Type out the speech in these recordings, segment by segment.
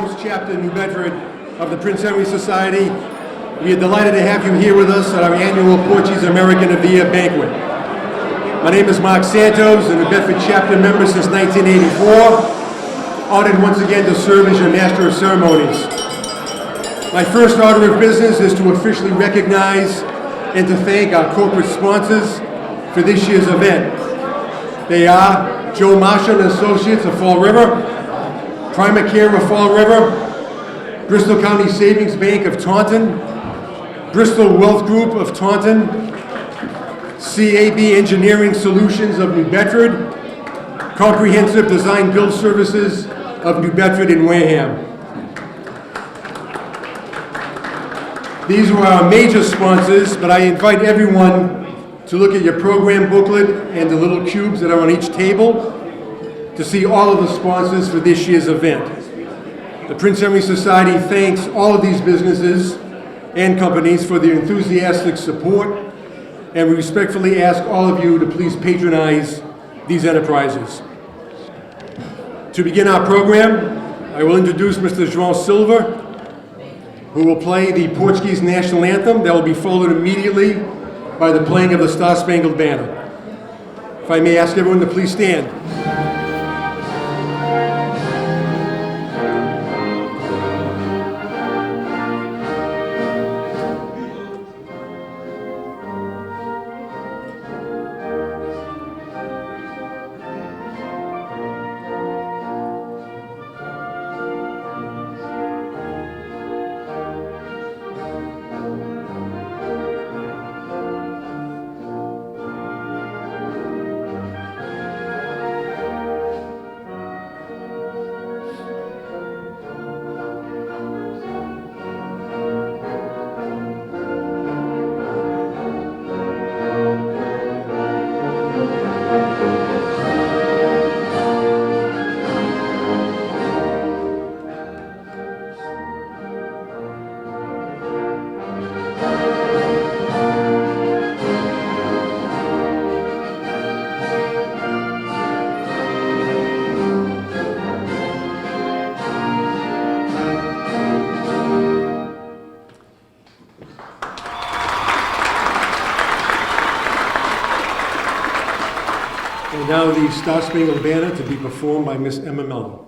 host chapter in New Bedford of the Prince Henry Society. We are delighted to have you here with us at our annual Portuguese American of the Year banquet. My name is Mark Santos, and a Bedford chapter member since 1984. Honored once again to serve as your Master of Ceremonies. My first order of business is to officially recognize and to thank our corporate sponsors for this year's event. They are Joe Marshall and Associates of Fall River, Primacare of Fall River, Bristol County Savings Bank of Taunton, Bristol Wealth Group of Taunton, CAB Engineering Solutions of New Bedford, Comprehensive Design Build Services of New Bedford and Wareham. These were our major sponsors, but I invite everyone to look at your program booklet and the little cubes that are on each table to see all of the sponsors for this year's event. The Prince Henry Society thanks all of these businesses and companies for their enthusiastic support, and we respectfully ask all of you to please patronize these enterprises. To begin our program, I will introduce Mr. João Silva, who will play the Portuguese national anthem that will be followed immediately by the playing of the Star-Spangled Banner. If I may ask everyone to please stand. And now the Star-Spangled Banner to be performed by Miss Emma Mello.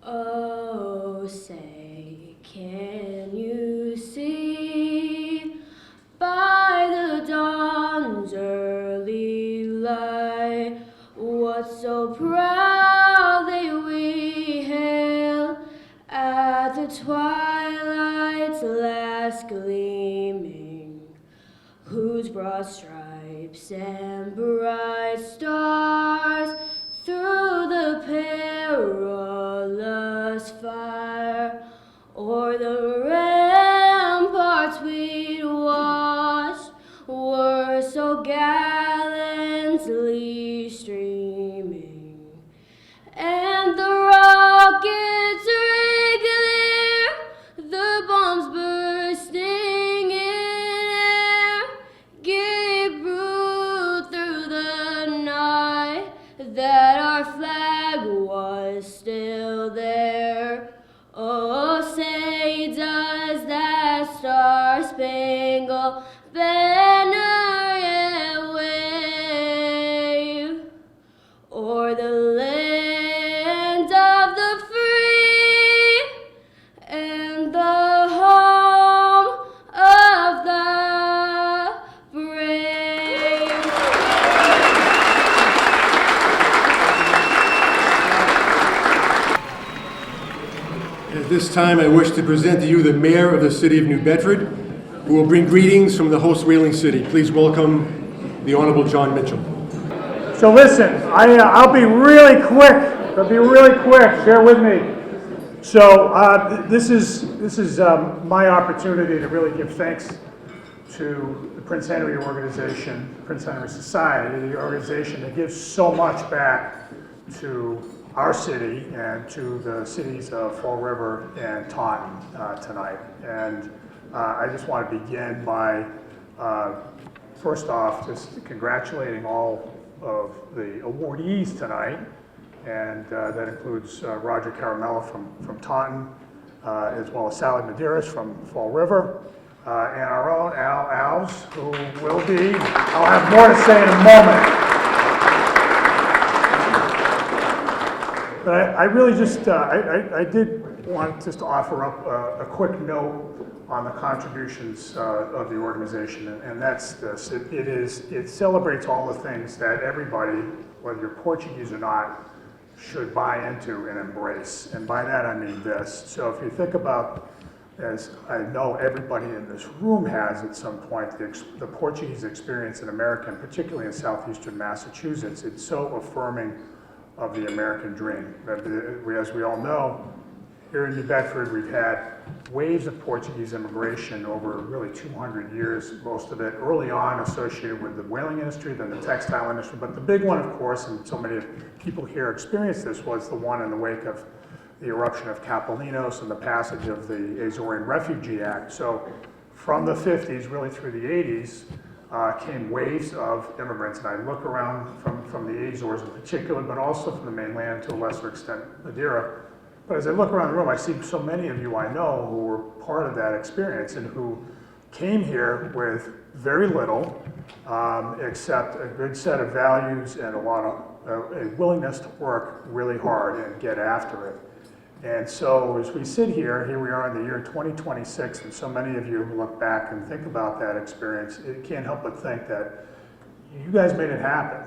Oh, say, can you see by the dawn's early light what so proudly we hail at the twilight's last gleaming, whose broad stripes and bright stars through the perilous fire o'er the ramparts we'd watched were so gallantly streaming, and the rockets regular, the bombs bursting in air, gave proof through the night that our flag was still there. Oh, say, does that star-spangled banner yet wave o'er the land of the free and the home of the brave? At this time, I wish to present to you the Mayor of the City of New Bedford, who will bring greetings from the host whaling city. Please welcome the Honorable Jon Mitchell. So listen, I'll be really quick. Share with me. So this is my opportunity to really give thanks to the Prince Henry organization, Prince Henry Society, the organization that gives so much back to our city and to the cities of Fall River and Taunton tonight. And I just want to begin by, first off, just congratulating all of the awardees tonight and that includes Roger Caramella from Taunton, as well as Sally Medeiros from Fall River, and our own Al Alves, who will be, I'll have more to say in a moment. But I really just, I did want just to offer up a quick note on the contributions of the organization, and that's this. It celebrates all the things that everybody, whether you're Portuguese or not, should buy into and embrace. And by that I mean this. So if you think about, as I know everybody in this room has at some point, the Portuguese experience in America, and particularly in southeastern Massachusetts, it's so affirming of the American dream. As we all know, here in New Bedford, we've had waves of Portuguese immigration over really 200 years, most of it early on associated with the whaling industry, then the textile industry. But the big one, of course, and so many people here experienced this, was the one in the wake of the eruption of Capelinos and the passage of the Azorean Refugee Act. So from the 50s, really through the 80s, came waves of immigrants. And I look around from the Azores in particular, but also from the mainland to a lesser extent, Madeira. But as I look around the room, I see so many of you I know who were part of that experience and who came here with very little, except a good set of values and a lot of a willingness to work really hard and get after it. And so as we sit here we are in the year 2026, and so many of you look back and think about that experience, it can't help but think that you guys made it happen.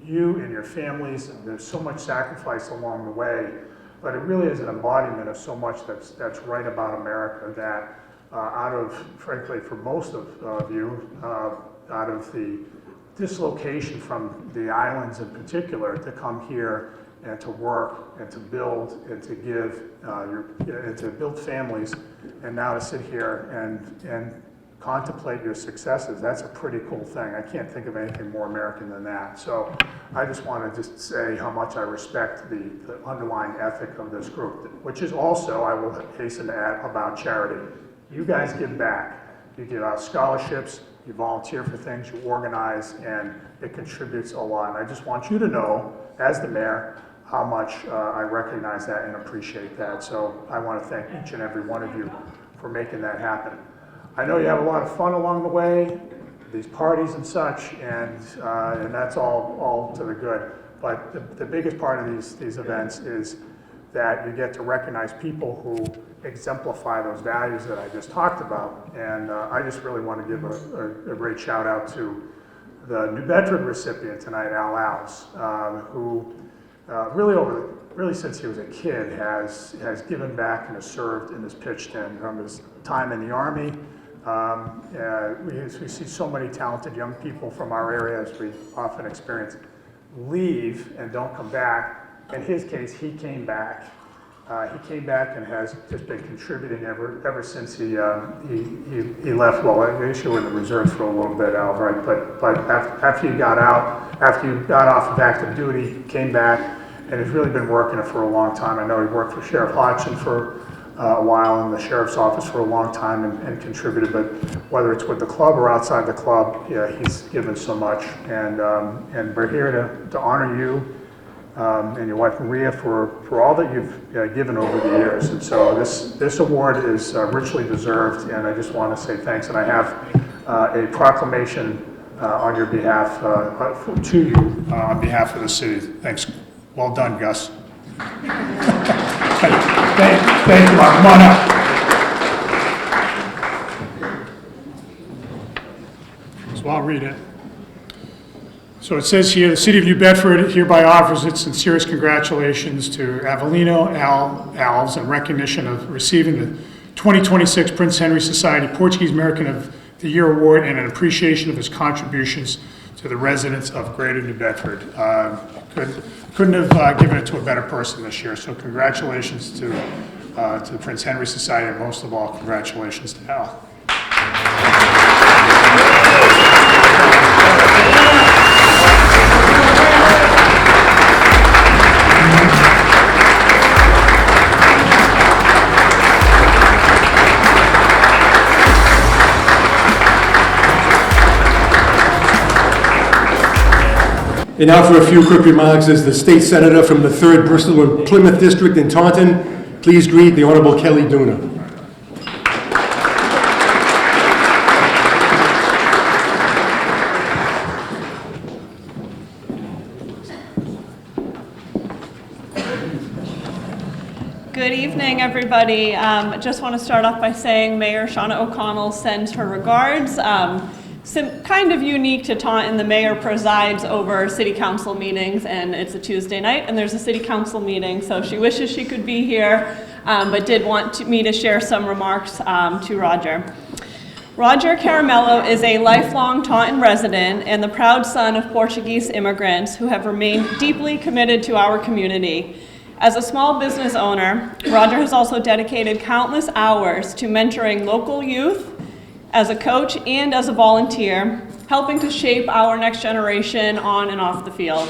You and your families, and there's so much sacrifice along the way. But it really is an embodiment of so much that's right about America, that out of, frankly, for most of you, out of the dislocation from the islands in particular, to come here and to work and to build and to give, and to build families, and now to sit here and contemplate your successes, that's a pretty cool thing. I can't think of anything more American than that. So I just want to just say how much I respect the underlying ethic of this group, which is also, I will hasten to add, about charity. You guys give back. You give out scholarships, you volunteer for things, you organize, and it contributes a lot. And I just want you to know, as the mayor, how much I recognize that and appreciate that. So I want to thank each and every one of you for making that happen. I know you have a lot of fun along the way, these parties and such, and that's all to the good. But the biggest part of these events is that you get to recognize people who exemplify those values that I just talked about. And I just really want to give a great shout out to the New Bedford recipient tonight, Al Alves, who really since he was a kid has given back and has served and has pitched in from his time in the Army. We see so many talented young people from our area, as we often experience, leave and don't come back. In his case, he came back. He came back and has just been contributing ever since he left. Well, I guess you were in the reserves for a little bit, Al, right? But after you got out, after you got off of active duty, came back, and has really been working it for a long time. I know he worked for Sheriff Hodgson for a while in the sheriff's office for a long time and contributed, but whether it's with the club or outside the club, yeah, he's given so much. And we're here to honor you and your wife Maria for all that you've given over the years. And so this award is richly deserved, and I just want to say thanks. And I have a proclamation on your behalf, to you on behalf of the city. Thanks. Well done, Gus. Thank you, Mark. Come on up. So I'll read it. So it says here, the City of New Bedford hereby offers its sincerest congratulations to Avelino Alves in recognition of receiving the 2026 Prince Henry Society Portuguese American of the Year Award and an appreciation of his contributions to the residents of Greater New Bedford. Couldn't have given it to a better person this year. So congratulations to the Prince Henry Society, and most of all, congratulations to Al. And now for a few quick remarks as the state senator from the 3rd Bristol and Plymouth District in Taunton, please greet the Honorable Kelly Duna. Good evening, everybody. Just want to start off by saying Mayor Shauna O'Connell sends her regards. Kind of unique to Taunton, the mayor presides over city council meetings, and it's a Tuesday night, and there's a city council meeting, so she wishes she could be here, but did want me to share some remarks to Roger. Roger Caramello is a lifelong Taunton resident and the proud son of Portuguese immigrants who have remained deeply committed to our community. As a small business owner, Roger has also dedicated countless hours to mentoring local youth, as a coach and as a volunteer, helping to shape our next generation on and off the field.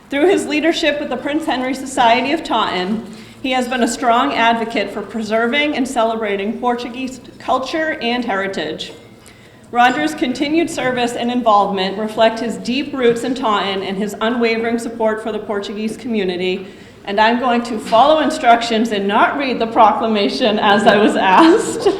Through his leadership with the Prince Henry Society of Taunton, he has been a strong advocate for preserving and celebrating Portuguese culture and heritage. Roger's continued service and involvement reflect his deep roots in Taunton and his unwavering support for the Portuguese community. And I'm going to follow instructions and not read the proclamation as I was asked.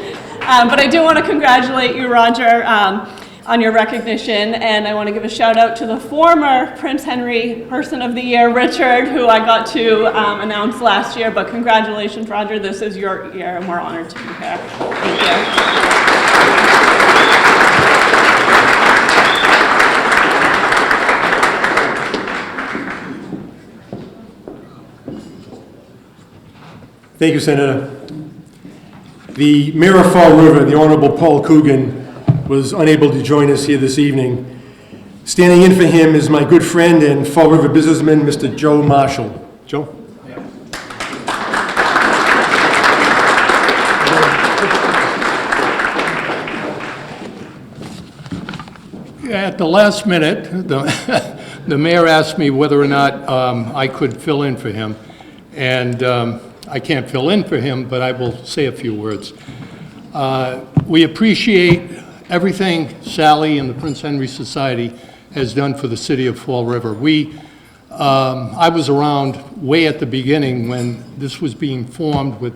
But I do want to congratulate you, Roger, on your recognition. And I want to give a shout out to the former Prince Henry Person of the Year, Richard, who I got to announce last year. But congratulations, Roger. This is your year, and we're honored to be here. Thank you. Thank you, Senator. The Mayor of Fall River, the Honorable Paul Coogan, was unable to join us here this evening. Standing in for him is my good friend and Fall River businessman, Mr. Joe Marshall. Joe? At the last minute, the mayor asked me whether or not I could fill in for him. And I can't fill in for him, but I will say a few words. We appreciate everything Sally and the Prince Henry Society has done for the city of Fall River. I was around way at the beginning when this was being formed with,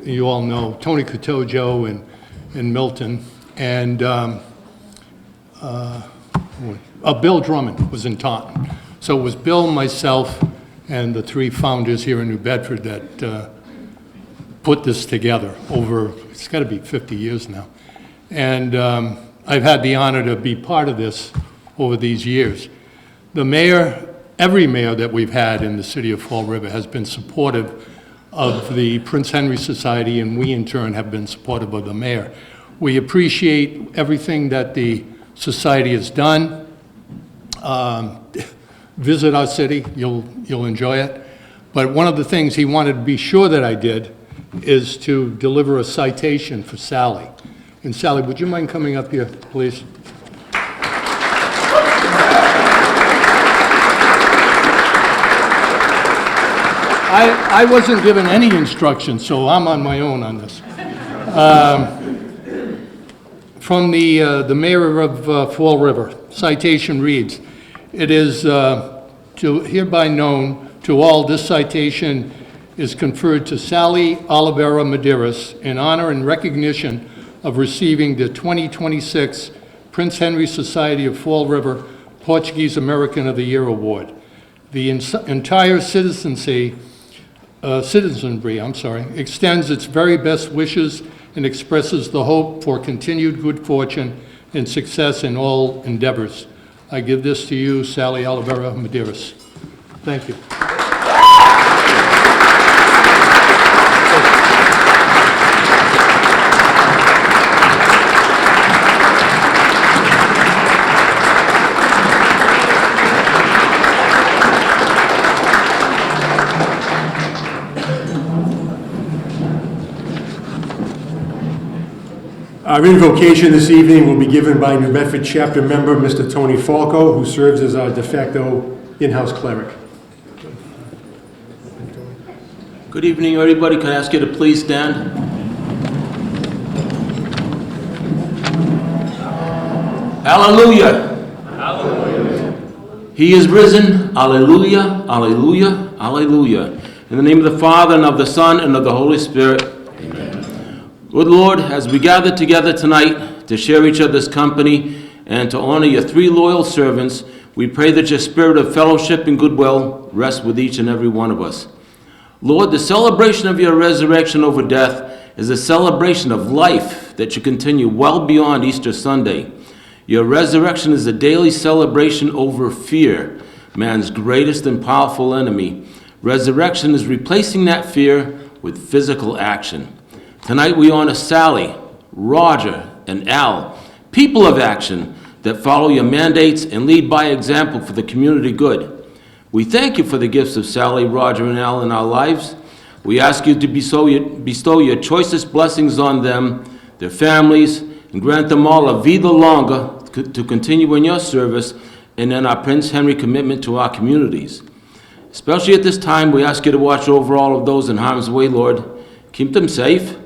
you all know, Tony Cotojo and Milton, and Bill Drummond was in Taunton. So it was Bill, myself, and the 3 founders here in New Bedford that put this together over, it's got to be 50 years now. And I've had the honor to be part of this over these years. The mayor, every mayor that we've had in the city of Fall River has been supportive of the Prince Henry Society, and we in turn have been supportive of the mayor. We appreciate everything that the society has done. Visit our city, you'll enjoy it. But one of the things he wanted to be sure that I did is to deliver a citation for Sally. And Sally, would you mind coming up here, please? I wasn't given any instructions, so I'm on my own on this. From the mayor of Fall River, citation reads, "It is hereby known to all this citation is conferred to Sally Oliveira Medeiros in honor and recognition of receiving the 2026 Prince Henry Society of Fall River Portuguese American of the Year Award. The entire citizenry extends its very best wishes and expresses the hope for continued good fortune and success in all endeavors. I give this to you, Sally Oliveira Medeiros." Thank you. Our invocation this evening will be given by New Bedford chapter member, Mr. Tony Falco, who serves as our de facto in-house cleric. Good evening, everybody. Could I ask you to please stand? Hallelujah. Hallelujah. He is risen. Alleluia, alleluia, alleluia. In the name of the Father, and of the Son, and of the Holy Spirit. Amen. Good Lord, as we gather together tonight to share each other's company and to honor your three loyal servants, we pray that your spirit of fellowship and goodwill rest with each and every one of us. Lord, the celebration of your resurrection over death is a celebration of life that should continue well beyond Easter Sunday. Your resurrection is a daily celebration over fear, man's greatest and powerful enemy. Resurrection is replacing that fear with physical action. Tonight we honor Sally, Roger, and Al, people of action that follow your mandates and lead by example for the community good. We thank you for the gifts of Sally, Roger, and Al in our lives. We ask you to bestow your choicest blessings on them, their families, and grant them all a vida longa to continue in your service and in our Prince Henry commitment to our communities. Especially at this time, we ask you to watch over all of those in harm's way, Lord. Keep them safe.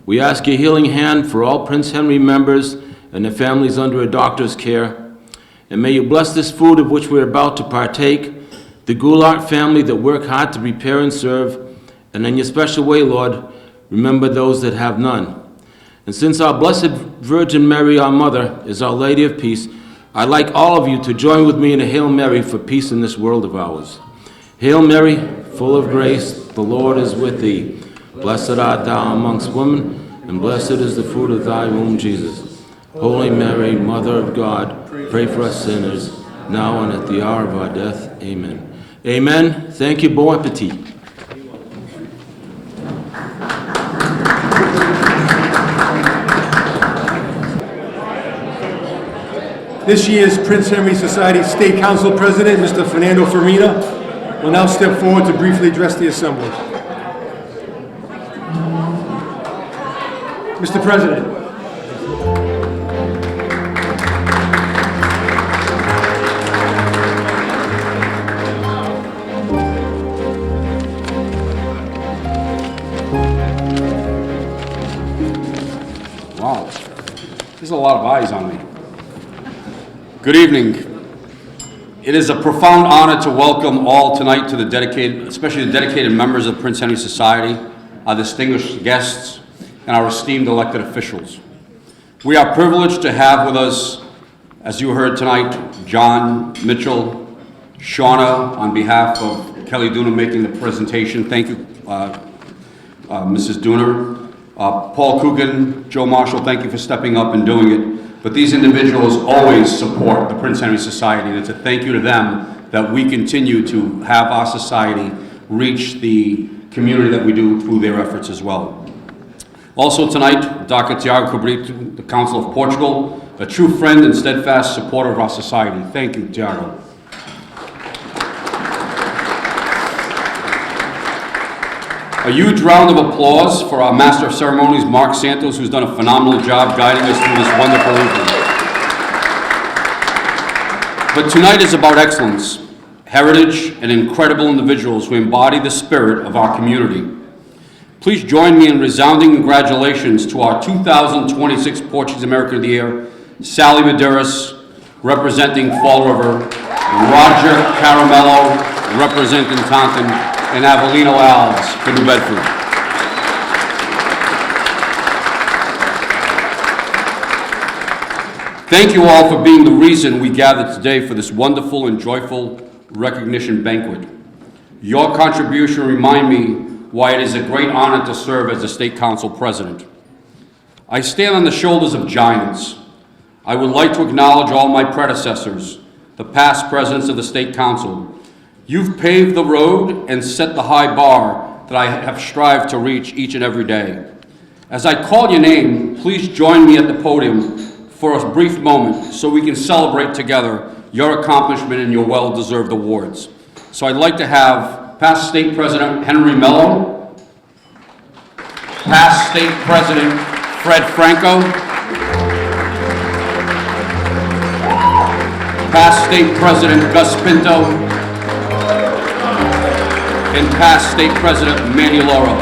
We ask your healing hand for all Prince Henry members and their families under a doctor's care. And may you bless this food of which we're about to partake, the Goulart family that work hard to prepare and serve, and in your special way, Lord, remember those that have none. And since our Blessed Virgin Mary, our Mother, is Our Lady of Peace, I'd like all of you to join with me in a Hail Mary for peace in this world of ours. Hail Mary, full of grace, the Lord is with thee. Blessed art thou amongst women, and blessed is the fruit of thy womb, Jesus. Holy Mary, Mother of God, pray for us sinners, now and at the hour of our death. Amen. Amen. Thank you. Bon appetit. This year's Prince Henry Society State Council President, Mr. Fernando Farina, will now step forward to briefly address the Assembly. Mr. President. Wow, there's a lot of eyes on me. Good evening. It is a profound honor to welcome all tonight to the dedicated, especially the dedicated members of Prince Henry Society, our distinguished guests, and our esteemed elected officials. We are privileged to have with us, as you heard tonight, Jon Mitchell, Shauna, on behalf of Kelly Dooner making the presentation. Thank you, Mrs. Dooner. Paul Coogan, Joe Marshall, thank you for stepping up and doing it. But these individuals always support the Prince Henry Society, and it's a thank you to them that we continue to have our society reach the community that we do through their efforts as well. Also tonight, Dr. Tiago Cabrito, the Council of Portugal, a true friend and steadfast supporter of our society. Thank you, Tiago. A huge round of applause for our Master of Ceremonies, Mark Santos, who's done a phenomenal job guiding us through this wonderful evening. But tonight is about excellence, heritage, and incredible individuals who embody the spirit of our community. Please join me in resounding congratulations to our 2026 Portuguese American of the Year, Sally Medeiros, representing Fall River, Roger Caramello, representing Taunton, and Avelino Alves for New Bedford. Thank you all for being the reason we gathered today for this wonderful and joyful recognition banquet. Your contribution remind me why it is a great honor to serve as the State Council President. I stand on the shoulders of giants. I would like to acknowledge all my predecessors, the past presidents of the State Council. You've paved the road and set the high bar that I have strived to reach each and every day. As I call your name, please join me at the podium for a brief moment so we can celebrate together your accomplishment and your well-deserved awards. So I'd like to have past State President Henry Mello, past State President Fred Franco, past State President Gus Pinto, and past State President Manny Lauro.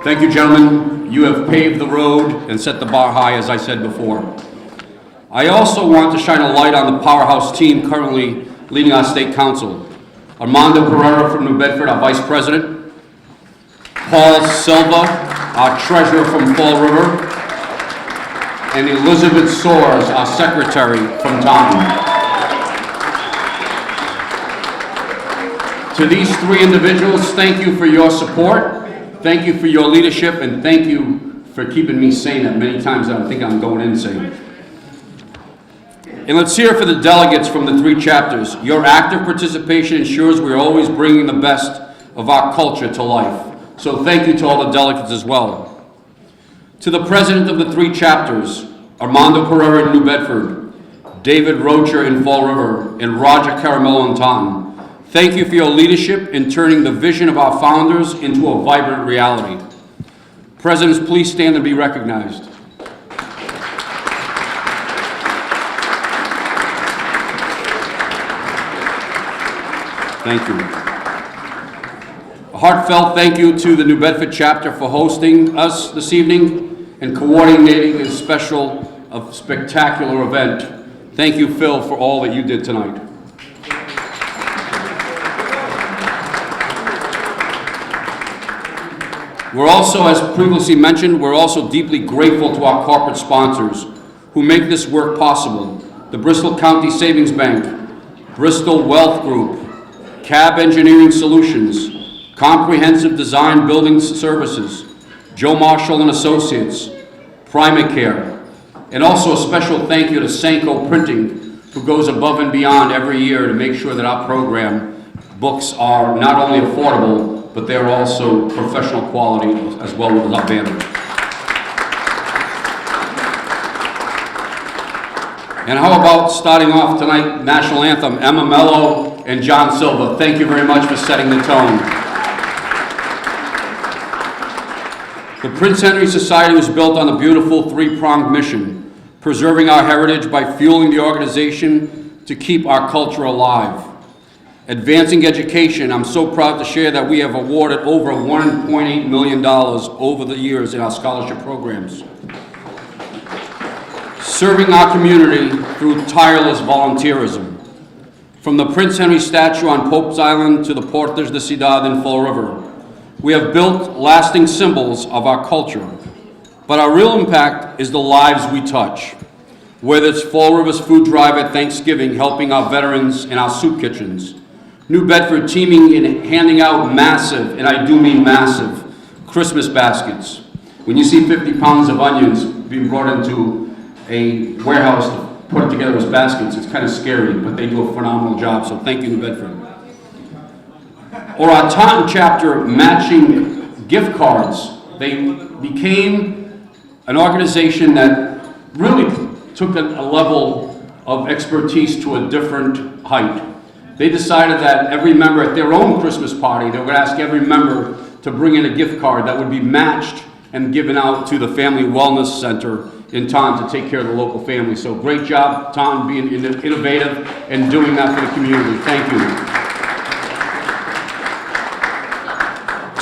Thank you, gentlemen. You have paved the road and set the bar high, as I said before. I also want to shine a light on the powerhouse team currently leading our state council. Armando Pereira from New Bedford, our vice president. Paul Silva, our treasurer from Fall River. And Elizabeth Soares, our secretary from Taunton. To these three individuals, thank you for your support, thank you for your leadership, and thank you for keeping me sane at many times that I think I'm going insane. And let's hear for the delegates from the three chapters. Your active participation ensures we're always bringing the best of our culture to life. So thank you to all the delegates as well. To the president of the three chapters, Armando Pereira in New Bedford, David Rocher in Fall River, and Roger Caramello in Taunton, thank you for your leadership in turning the vision of our founders into a vibrant reality. Presidents, please stand and be recognized. Thank you. A heartfelt thank you to the New Bedford chapter for hosting us this evening and coordinating this spectacular event. Thank you, Phil, for all that you did tonight. We're also, as previously mentioned, we're also deeply grateful to our corporate sponsors who make this work possible. The Bristol County Savings Bank, Bristol Wealth Group, CAB Engineering Solutions, Comprehensive Design Building Services, Joe Marshall and Associates, Primacare, and also a special thank you to Sanko Printing, who goes above and beyond every year to make sure that our program books are not only affordable, but they're also professional quality as well as our banners. And how about starting off tonight, National Anthem, Emma Mello and John Silva. Thank you very much for setting the tone. The Prince Henry Society was built on a beautiful three-pronged mission, preserving our heritage by fueling the organization to keep our culture alive. Advancing education, I'm so proud to share that we have awarded over $1.8 million over the years in our scholarship programs. Serving our community through tireless volunteerism. From the Prince Henry statue on Pope's Island to the Portes de Ciudad in Fall River, we have built lasting symbols of our culture. But our real impact is the lives we touch. Whether it's Fall River's food drive at Thanksgiving, helping our veterans in our soup kitchens, New Bedford teaming in handing out massive, and I do mean massive, Christmas baskets. When you see 50 pounds of onions being brought into a warehouse to put it together as baskets, it's kind of scary, but they do a phenomenal job, so thank you, New Bedford. Or our Taunton chapter matching gift cards. They became an organization that really took a level of expertise to a different height. They decided that every member at their own Christmas party, they would ask every member to bring in a gift card that would be matched and given out to the Family Wellness Center in Taunton to take care of the local family. So great job, Taunton, being innovative and doing that for the community. Thank you.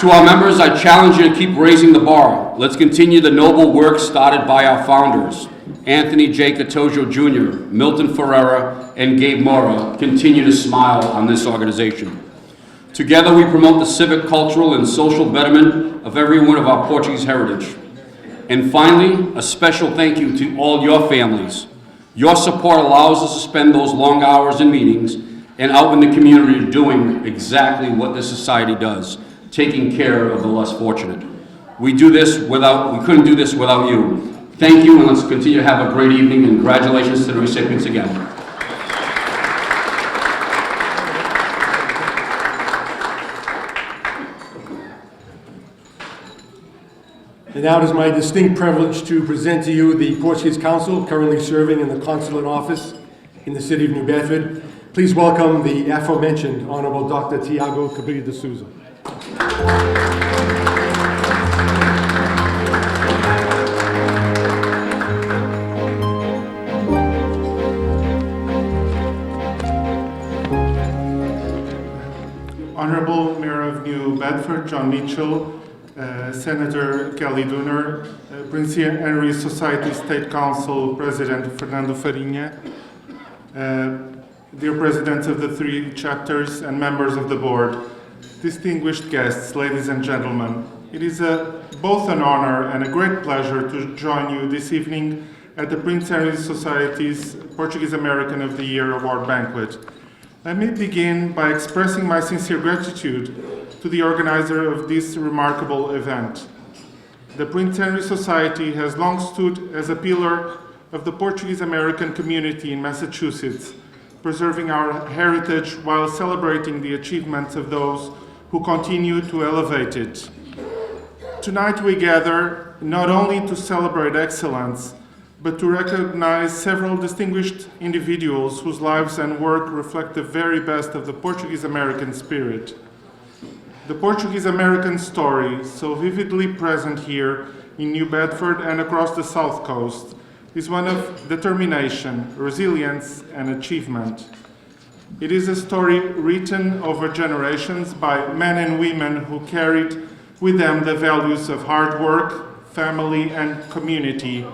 To our members, I challenge you to keep raising the bar. Let's continue the noble work started by our founders. Anthony J. Cotojo Jr., Milton Ferreira, and Gabe Mora continue to smile on this organization. Together we promote the civic, cultural, and social betterment of every one of our Portuguese heritage. And finally, a special thank you to all your families. Your support allows us to spend those long hours in meetings and out in the community doing exactly what this society does, taking care of the less fortunate. We couldn't do this without you. Thank you, and let's continue to have a great evening, and congratulations to the recipients again. And now it is my distinct privilege to present to you the Portuguese Consul currently serving in the consulate office in the city of New Bedford. Please welcome the aforementioned Honorable Dr. Tiago Cabrillo de Souza. Honorable Mayor of New Bedford, Jon Mitchell, Senator Kelly Dooner, Prince Henry Society State Council President Fernando Farinha, dear presidents of the 3 chapters and members of the board, distinguished guests, ladies and gentlemen, it is both an honor and a great pleasure to join you this evening at the Prince Henry Society's Portuguese American of the Year Award Banquet. Let me begin by expressing my sincere gratitude to the organizer of this remarkable event. The Prince Henry Society has long stood as a pillar of the Portuguese American community in Massachusetts, preserving our heritage while celebrating the achievements of those who continue to elevate it. Tonight we gather not only to celebrate excellence, but to recognize several distinguished individuals whose lives and work reflect the very best of the Portuguese American spirit. The Portuguese American story, so vividly present here in New Bedford and across the South Coast, is one of determination, resilience, and achievement. It is a story written over generations by men and women who carried with them the values of hard work, family, and community,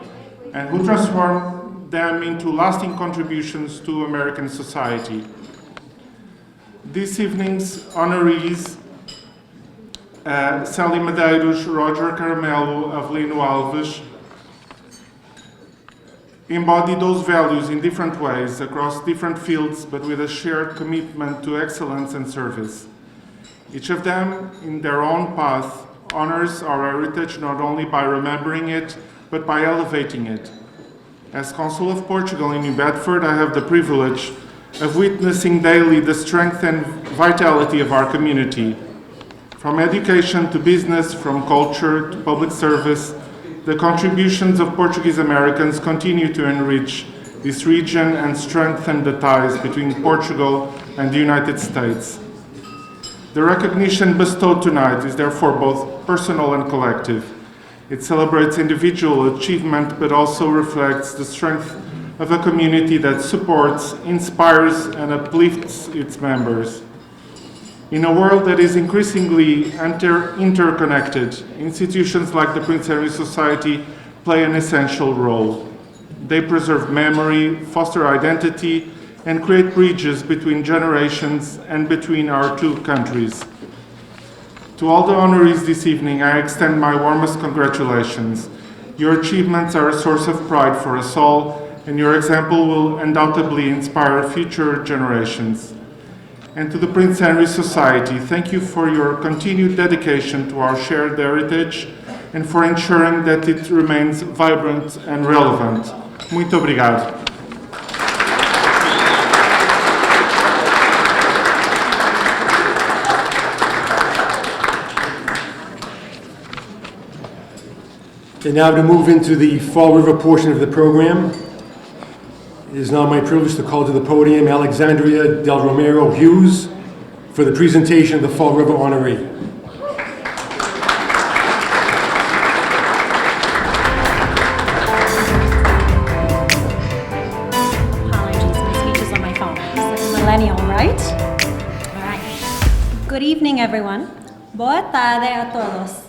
and who transformed them into lasting contributions to American society. This evening's honorees, Sally Medeiros, Roger Caramelo, Avelino Alves, embody those values in different ways across different fields, but with a shared commitment to excellence and service. Each of them, in their own path, honors our heritage not only by remembering it, but by elevating it. As Consul of Portugal in New Bedford, I have the privilege of witnessing daily the strength and vitality of our community. From education to business, from culture to public service, the contributions of Portuguese Americans continue to enrich this region and strengthen the ties between Portugal and the United States. The recognition bestowed tonight is therefore both personal and collective. It celebrates individual achievement, but also reflects the strength of a community that supports, inspires, and uplifts its members. In a world that is increasingly interconnected, institutions like the Prince Henry Society play an essential role. They preserve memory, foster identity, and create bridges between generations and between our 2 countries. To all the honorees this evening, I extend my warmest congratulations. Your achievements are a source of pride for us all, and your example will undoubtedly inspire future generations. And to the Prince Henry Society, thank you for your continued dedication to our shared heritage and for ensuring that it remains vibrant and relevant. Muito obrigado. And now to move into the Fall River portion of the program. It is now my privilege to call to the podium Alexandria Del Romero Hughes for the presentation of the Fall River honoree. Apologies, my speech is on my phone. It's like a millennial, right? All right. Good evening, everyone. Boa tarde a todos.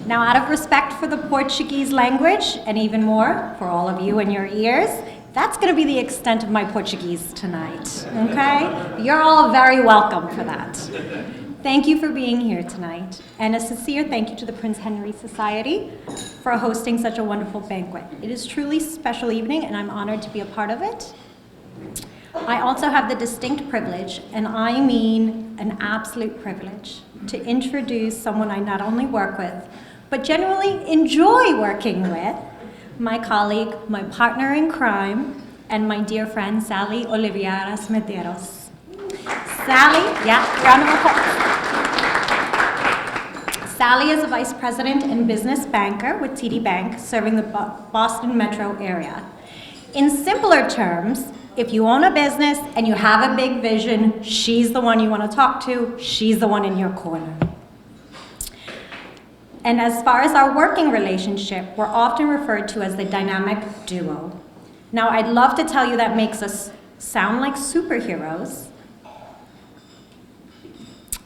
Now, out of respect for the Portuguese language, and even more for all of you and your ears, that's going to be the extent of my Portuguese tonight, okay? You're all very welcome for that. Thank you for being here tonight, and a sincere thank you to the Prince Henry Society for hosting such a wonderful banquet. It is truly a special evening, and I'm honored to be a part of it. I also have the distinct privilege, and I mean an absolute privilege, to introduce someone I not only work with, but genuinely enjoy working with, my colleague, my partner in crime, and my dear friend, Sally Oliveira Medeiros. Sally, round of applause. Sally is a vice president and business banker with TD Bank, serving the Boston metro area. In simpler terms, if you own a business and you have a big vision, she's the one you want to talk to, she's the one in your corner. And as far as our working relationship, we're often referred to as the dynamic duo. Now, I'd love to tell you that makes us sound like superheroes,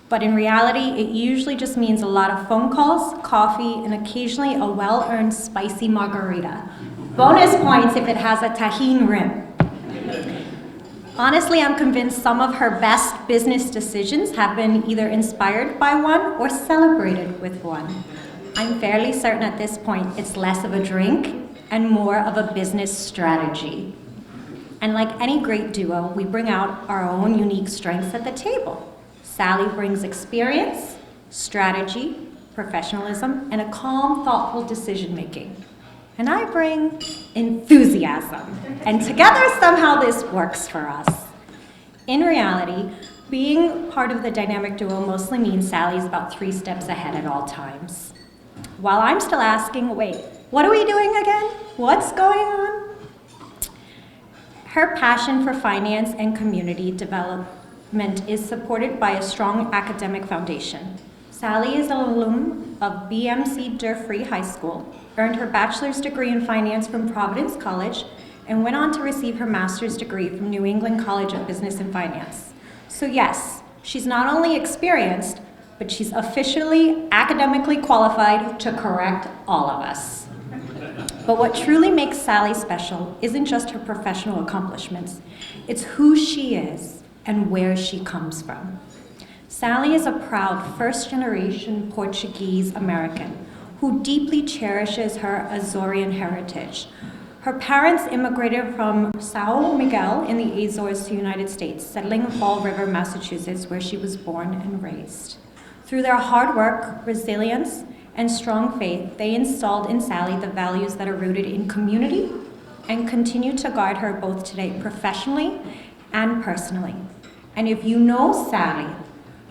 But in reality, it usually just means a lot of phone calls, coffee, and occasionally a well-earned spicy margarita. Bonus points if it has a tahini rim. Honestly, I'm convinced some of her best business decisions have been either inspired by one or celebrated with one. I'm fairly certain at this point it's less of a drink and more of a business strategy. And like any great duo, we bring out our own unique strengths at the table. Sally brings experience, strategy, professionalism, and a calm, thoughtful decision-making. And I bring enthusiasm. And together, somehow, this works for us. In reality, being part of the dynamic duo mostly means Sally's about 3 steps ahead at all times. While I'm still asking, wait, what are we doing again? What's going on? Her passion for finance and community development is supported by a strong academic foundation. Sally is an alum of BMC Durfee High School, earned her bachelor's degree in finance from Providence College, and went on to receive her master's degree from New England College of Business and Finance. So yes, she's not only experienced, but she's officially academically qualified to correct all of us. But what truly makes Sally special isn't just her professional accomplishments, it's who she is and where she comes from. Sally is a proud first-generation Portuguese American who deeply cherishes her Azorean heritage. Her parents immigrated from São Miguel in the Azores to the United States, settling in Fall River, Massachusetts, where she was born and raised. Through their hard work, resilience, and strong faith, they installed in Sally the values that are rooted in community and continue to guide her both today professionally and personally. And if you know Sally,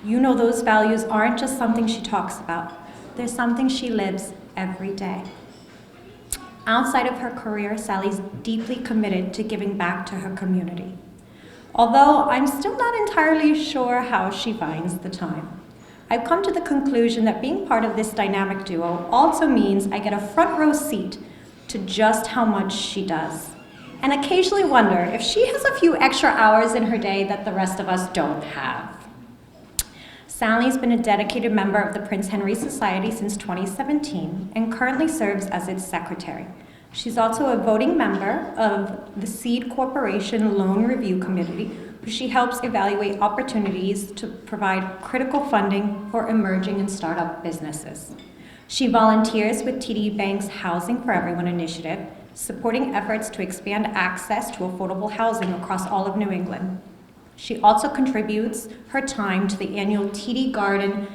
you know those values aren't just something she talks about. They're something she lives every day. Outside of her career, Sally's deeply committed to giving back to her community. Although I'm still not entirely sure how she finds the time. I've come to the conclusion that being part of this dynamic duo also means I get a front row seat to just how much she does. And occasionally wonder if she has a few extra hours in her day that the rest of us don't have. Sally's been a dedicated member of the Prince Henry Society since 2017 and currently serves as its secretary. She's also a voting member of the Seed Corporation Loan Review Committee, where she helps evaluate opportunities to provide critical funding for emerging and startup businesses. She volunteers with TD Bank's Housing for Everyone initiative, supporting efforts to expand access to affordable housing across all of New England. She also contributes her time to the annual TD Garden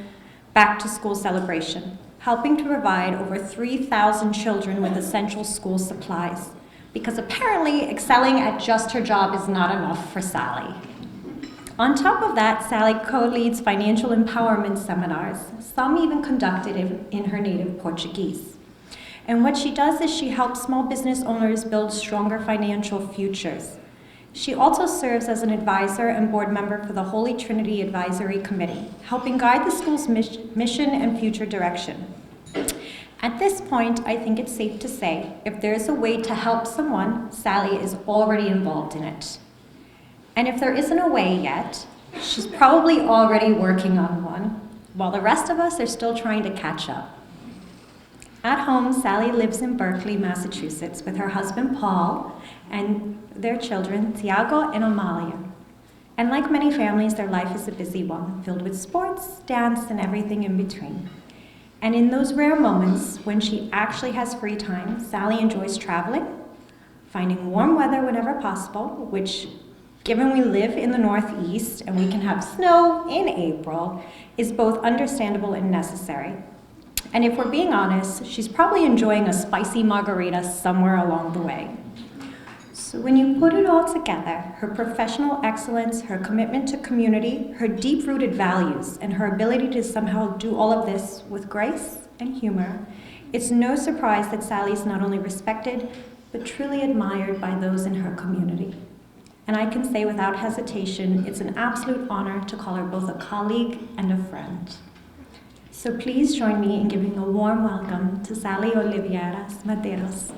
Back to School celebration, helping to provide over 3,000 children with essential school supplies, because apparently excelling at just her job is not enough for Sally. On top of that, Sally co-leads financial empowerment seminars, some even conducted in her native Portuguese. And what she does is she helps small business owners build stronger financial futures. She also serves as an advisor and board member for the Holy Trinity Advisory Committee, helping guide the school's mission and future direction. At this point, I think it's safe to say, if there's a way to help someone, Sally is already involved in it. And if there isn't a way yet, she's probably already working on one, while the rest of us are still trying to catch up. At home, Sally lives in Berkeley, Massachusetts, with her husband, Paul, and their children, Tiago and Amalia. And like many families, their life is a busy one, filled with sports, dance, and everything in between. And in those rare moments when she actually has free time, Sally enjoys traveling, finding warm weather whenever possible, which, given we live in the Northeast and we can have snow in April, is both understandable and necessary. And if we're being honest, she's probably enjoying a spicy margarita somewhere along the way. So when you put it all together, her professional excellence, her commitment to community, her deep-rooted values, and her ability to somehow do all of this with grace and humor, it's no surprise that Sally's not only respected, but truly admired by those in her community. And I can say without hesitation, it's an absolute honor to call her both a colleague and a friend. So please join me in giving a warm welcome to Sally Oliveiras Medeiros.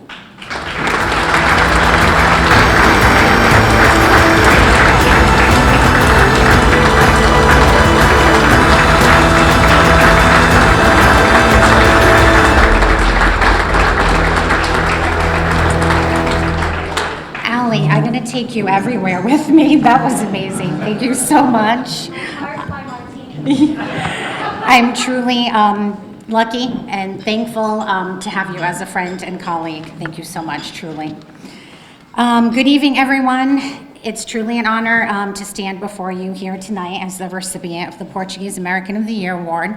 take you everywhere with me. That was amazing. Thank you so much. I'm truly lucky and thankful to have you as a friend and colleague. Thank you so much, truly. Good evening, everyone. It's truly an honor to stand before you here tonight as the recipient of the Portuguese American of the Year Award.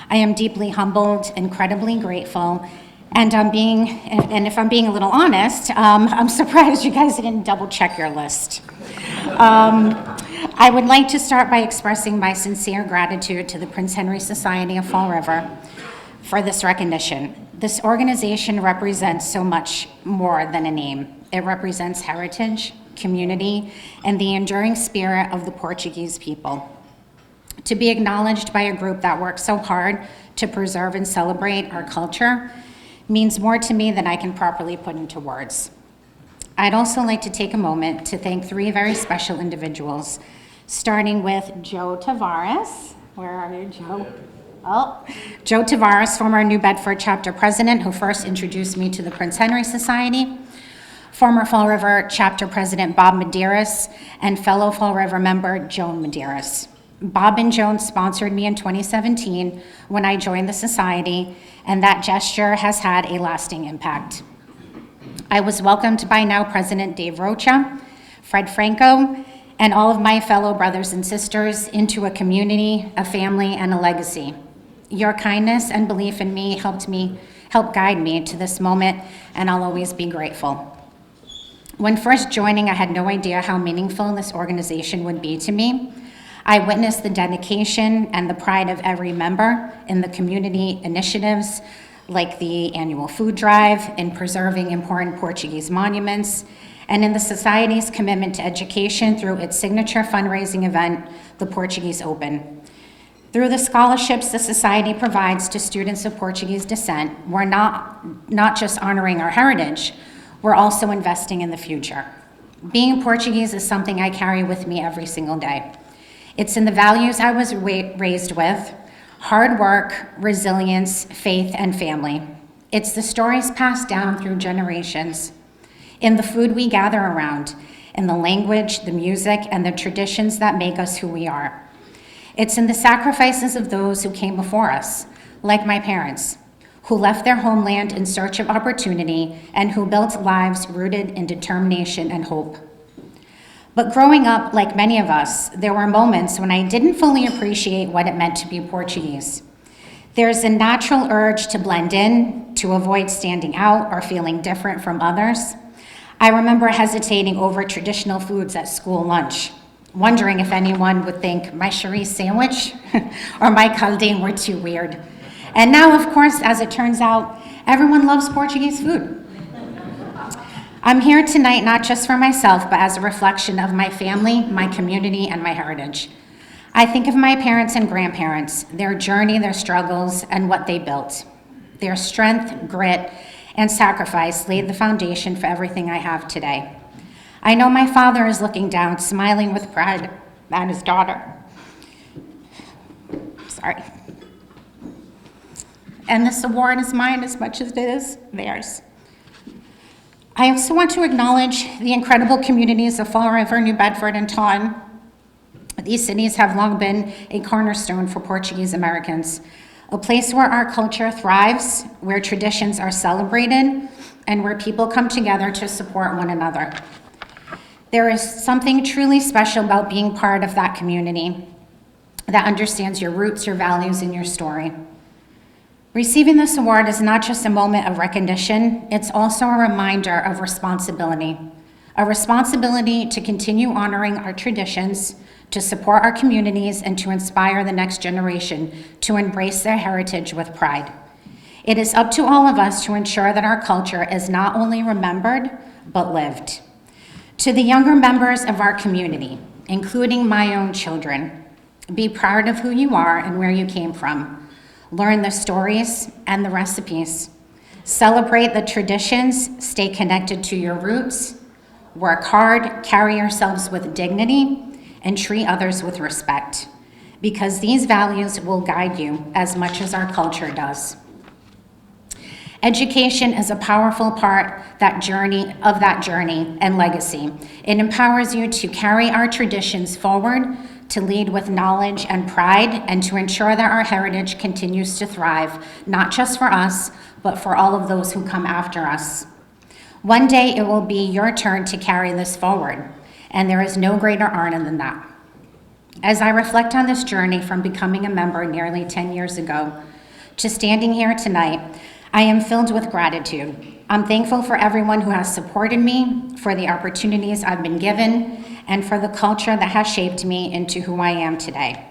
I am deeply humbled, incredibly grateful, and if I'm being a little honest, I'm surprised you guys didn't double check your list. I would like to start by expressing my sincere gratitude to the Prince Henry Society of Fall River for this recognition. This organization represents so much more than a name. It represents heritage, community, and the enduring spirit of the Portuguese people. To be acknowledged by a group that works so hard to preserve and celebrate our culture means more to me than I can properly put into words. I'd also like to take a moment to thank three very special individuals, starting with Joe Tavares. Where are you, Joe? Oh, Joe Tavares, former New Bedford chapter president, who first introduced me to the Prince Henry Society, former Fall River chapter president Bob Medeiros, and fellow Fall River member Joan Medeiros. Bob and Joan sponsored me in 2017 when I joined the society, and that gesture has had a lasting impact. I was welcomed by now President Dave Rocha, Fred Franco, and all of my fellow brothers and sisters into a community, a family, and a legacy. Your kindness and belief in me helped guide me to this moment, and I'll always be grateful. When first joining, I had no idea how meaningful this organization would be to me. I witnessed the dedication and the pride of every member in the community initiatives like the annual food drive, in preserving important Portuguese monuments, and in the Society's commitment to education through its signature fundraising event, the Portuguese Open. Through the scholarships the Society provides to students of Portuguese descent, we're not just honoring our heritage, we're also investing in the future. Being Portuguese is something I carry with me every single day. It's in the values I was raised with: hard work, resilience, faith, and family. It's the stories passed down through generations, in the food we gather around, in the language, the music, and the traditions that make us who we are. It's in the sacrifices of those who came before us, like my parents, who left their homeland in search of opportunity and who built lives rooted in determination and hope. But growing up, like many of us, there were moments when I didn't fully appreciate what it meant to be Portuguese. There's a natural urge to blend in, to avoid standing out or feeling different from others. I remember hesitating over traditional foods at school lunch, wondering if anyone would think my Cherise sandwich or my caldinho were too weird. And now, of course, as it turns out, everyone loves Portuguese food. I'm here tonight not just for myself, but as a reflection of my family, my community, and my heritage. I think of my parents and grandparents, their journey, their struggles, and what they built. Their strength, grit, and sacrifice laid the foundation for everything I have today. I know my father is looking down, smiling with pride at his daughter. Sorry. And this award is mine as much as it is theirs. I also want to acknowledge the incredible communities of Fall River, New Bedford, and Taunton. These cities have long been a cornerstone for Portuguese Americans, a place where our culture thrives, where traditions are celebrated, and where people come together to support one another. There is something truly special about being part of that community that understands your roots, your values, and your story. Receiving this award is not just a moment of recognition, it's also a reminder of responsibility. A responsibility to continue honoring our traditions, to support our communities, and to inspire the next generation to embrace their heritage with pride. It is up to all of us to ensure that our culture is not only remembered, but lived. To the younger members of our community, including my own children, be proud of who you are and where you came from. Learn the stories and the recipes. Celebrate the traditions, stay connected to your roots, work hard, carry yourselves with dignity, and treat others with respect, because these values will guide you as much as our culture does. Education is a powerful part of that journey and legacy. It empowers you to carry our traditions forward, to lead with knowledge and pride, and to ensure that our heritage continues to thrive, not just for us, but for all of those who come after us. One day it will be your turn to carry this forward, and there is no greater honor than that. As I reflect on this journey from becoming a member nearly 10 years ago to standing here tonight, I am filled with gratitude. I'm thankful for everyone who has supported me, for the opportunities I've been given, and for the culture that has shaped me into who I am today.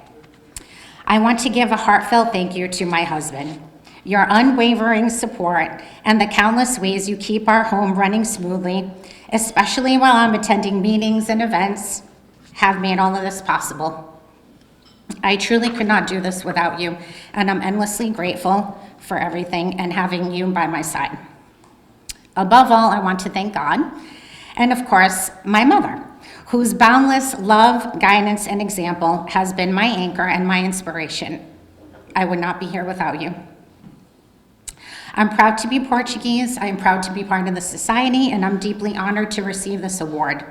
I want to give a heartfelt thank you to my husband. Your unwavering support and the countless ways you keep our home running smoothly, especially while I'm attending meetings and events, have made all of this possible. I truly could not do this without you, and I'm endlessly grateful for everything and having you by my side. Above all, I want to thank God, and of course, my mother, whose boundless love, guidance, and example has been my anchor and my inspiration. I would not be here without you. I'm proud to be Portuguese, I'm proud to be part of the society, and I'm deeply honored to receive this award.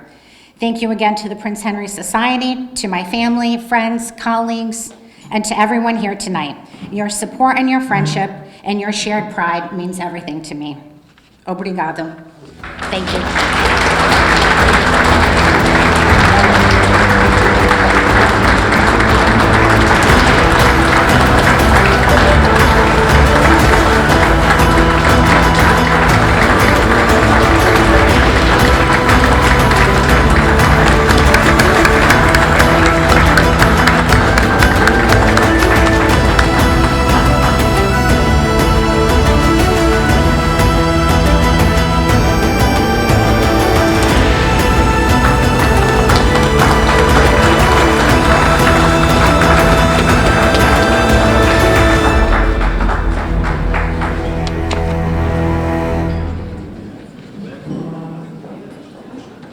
Thank you again to the Prince Henry Society, to my family, friends, colleagues, and to everyone here tonight. Your support and your friendship and your shared pride means everything to me. Obrigado. Thank you.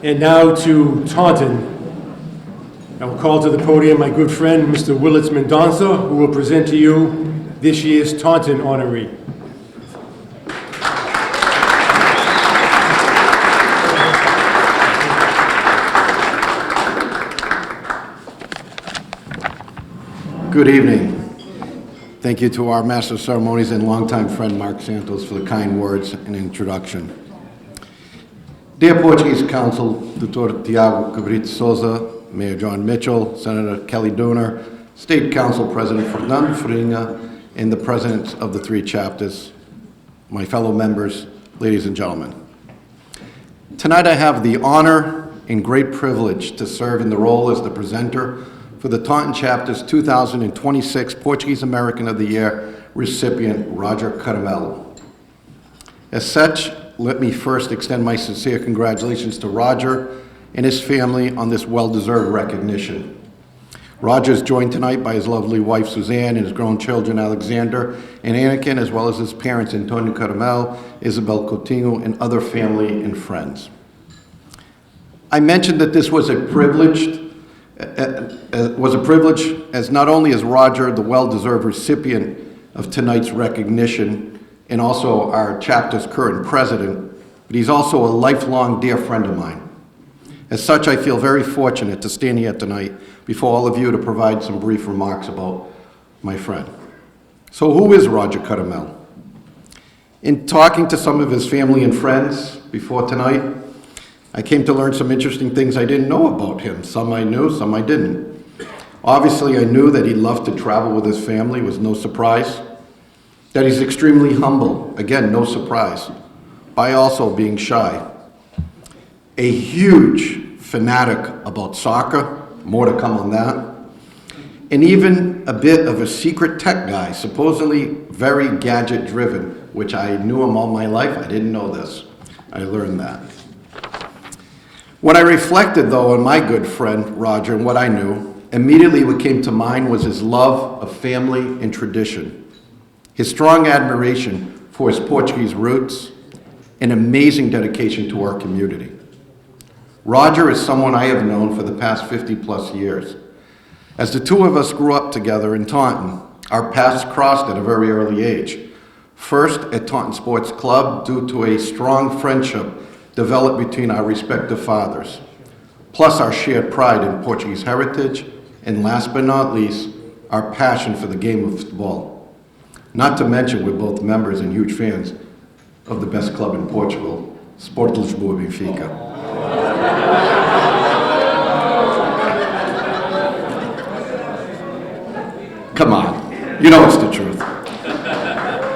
And now to Taunton. I will call to the podium my good friend, Mr. Willits Mendonça, who will present to you this year's Taunton honoree. Good evening. Thank you to our Master of Ceremonies and longtime friend Mark Santos for the kind words and introduction. Dear Portuguese Council, Dr. Tiago Cabrita Souza, Mayor Jon Mitchell, Senator Kelly Dooner, State Council President Fernando Farinha, and the presidents of the three chapters, my fellow members, ladies and gentlemen. Tonight I have the honor and great privilege to serve in the role as the presenter for the Taunton Chapter's 2026 Portuguese American of the Year recipient, Roger Caramelo. As such, let me first extend my sincere congratulations to Roger and his family on this well-deserved recognition. Roger is joined tonight by his lovely wife Suzanne and his grown children Alexander and Anakin, as well as his parents Antonio Caramel, Isabel Coutinho, and other family and friends. I mentioned that this was a privilege as not only is Roger the well-deserved recipient of tonight's recognition and also our chapter's current president, but he's also a lifelong dear friend of mine. As such, I feel very fortunate to stand here tonight before all of you to provide some brief remarks about my friend. So who is Roger Caramel? In talking to some of his family and friends before tonight, I came to learn some interesting things I didn't know about him. Some I knew, some I didn't. Obviously, I knew that he loved to travel with his family, was no surprise. That he's extremely humble, again, no surprise, by also being shy. A huge fanatic about soccer, more to come on that, and even a bit of a secret tech guy, supposedly very gadget-driven, which I knew him all my life. I didn't know this. I learned that. When I reflected, though, on my good friend, Roger, and what I knew, immediately what came to mind was his love of family and tradition, his strong admiration for his Portuguese roots, and amazing dedication to our community. Roger is someone I have known for the past 50-plus years. As the two of us grew up together in Taunton, our paths crossed at a very early age. First at Taunton Sports Club due to a strong friendship developed between our respective fathers, plus our shared pride in Portuguese heritage, and last but not least, our passion for the game of football. Not to mention, we're both members and huge fans of the best club in Portugal, Sport Lisboa Benfica. Come on, you know it's the truth.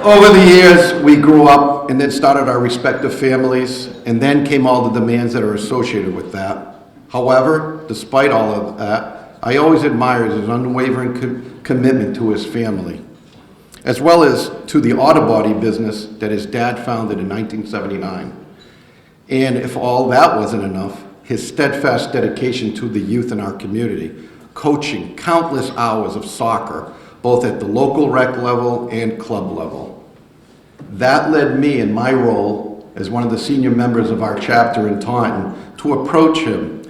Over the years, we grew up and then started our respective families, and then came all the demands that are associated with that. However, despite all of that, I always admired his unwavering commitment to his family, as well as to the auto body business that his dad founded in 1979. And if all that wasn't enough, his steadfast dedication to the youth in our community, coaching countless hours of soccer, both at the local rec level and club level. That led me in my role as one of the senior members of our chapter in Taunton to approach him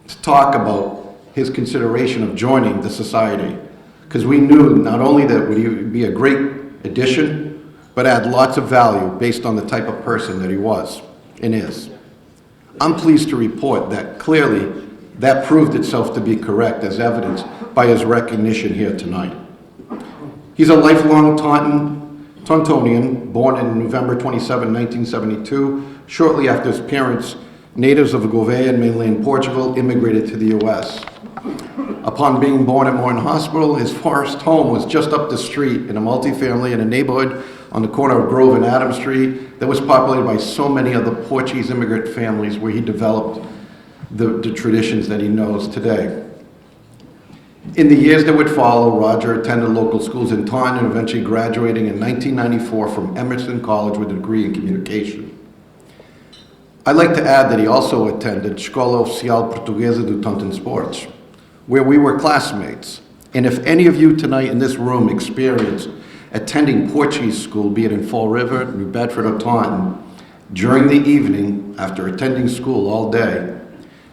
to talk about his consideration of joining the society, because we knew not only that he would be a great addition, but add lots of value based on the type of person that he was and is. I'm pleased to report that clearly that proved itself to be correct, as evidenced by his recognition here tonight. He's a lifelong Tauntonian, born in November 27, 1972, shortly after his parents, natives of Gouveia in mainland Portugal, immigrated to the U.S. Upon being born at Morton Hospital, his first home was just up the street in a multifamily in a neighborhood on the corner of Grove and Adams Street that was populated by so many other Portuguese immigrant families, where he developed the traditions that he knows today. In the years that would follow, Roger attended local schools in Taunton and eventually graduating in 1994 from Emerson College with a degree in communication. I'd like to add that he also attended Escola Oficial Portuguesa do Taunton Sports, where we were classmates. And if any of you tonight in this room experienced attending Portuguese school, be it in Fall River, New Bedford, or Taunton, during the evening after attending school all day,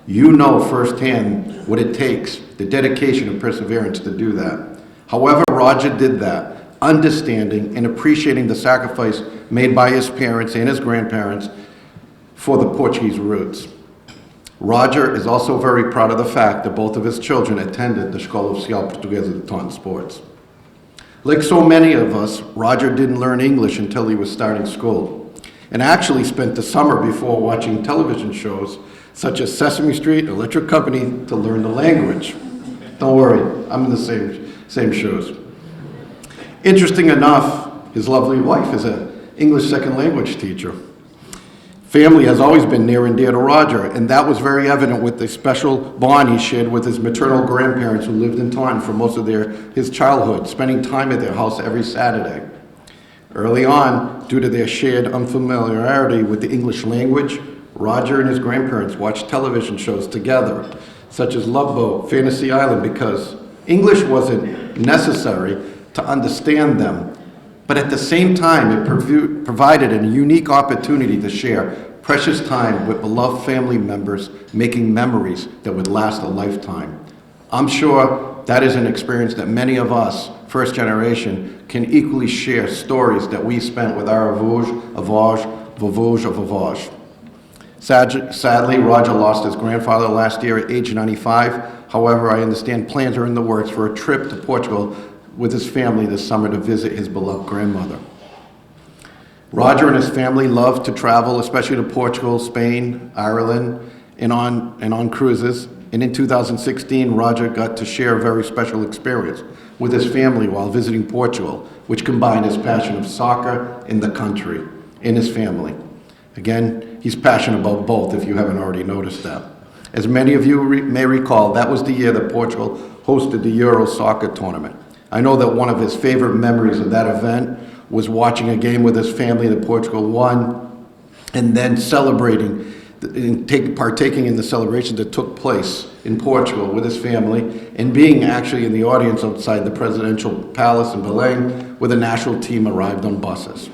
you know firsthand what it takes, the dedication and perseverance to do that. However, Roger did that, understanding and appreciating the sacrifice made by his parents and his grandparents for the Portuguese roots. Roger is also very proud of the fact that both of his children attended the Escola Oficial Portuguesa de Taunton Sports. Like so many of us, Roger didn't learn English until he was starting school, and actually spent the summer before watching television shows such as Sesame Street, Electric Company, to learn the language. Don't worry, I'm in the same shows. Interesting enough, his lovely wife is an English second language teacher. Family has always been near and dear to Roger, and that was very evident with the special bond he shared with his maternal grandparents who lived in Taunton for most of his childhood, spending time at their house every Saturday. Early on, due to their shared unfamiliarity with the English language, Roger and his grandparents watched television shows together, such as Love Boat, Fantasy Island, because English wasn't necessary to understand them, but at the same time, it provided a unique opportunity to share precious time with beloved family members, making memories that would last a lifetime. I'm sure that is an experience that many of us, first generation, can equally share stories that we spent with our avoj. Sadly, Roger lost his grandfather last year at age 95. However, I understand plans are in the works for a trip to Portugal with his family this summer to visit his beloved grandmother. Roger and his family love to travel, especially to Portugal, Spain, Ireland, and on cruises. And in 2016, Roger got to share a very special experience with his family while visiting Portugal, which combined his passion of soccer in the country and his family. Again, he's passionate about both, if you haven't already noticed that. As many of you may recall, that was the year that Portugal hosted the Euro soccer tournament. I know that one of his favorite memories of that event was watching a game with his family that Portugal won, and then celebrating and partaking in the celebrations that took place in Portugal with his family, and being actually in the audience outside the presidential palace in Belém, where the national team arrived on buses.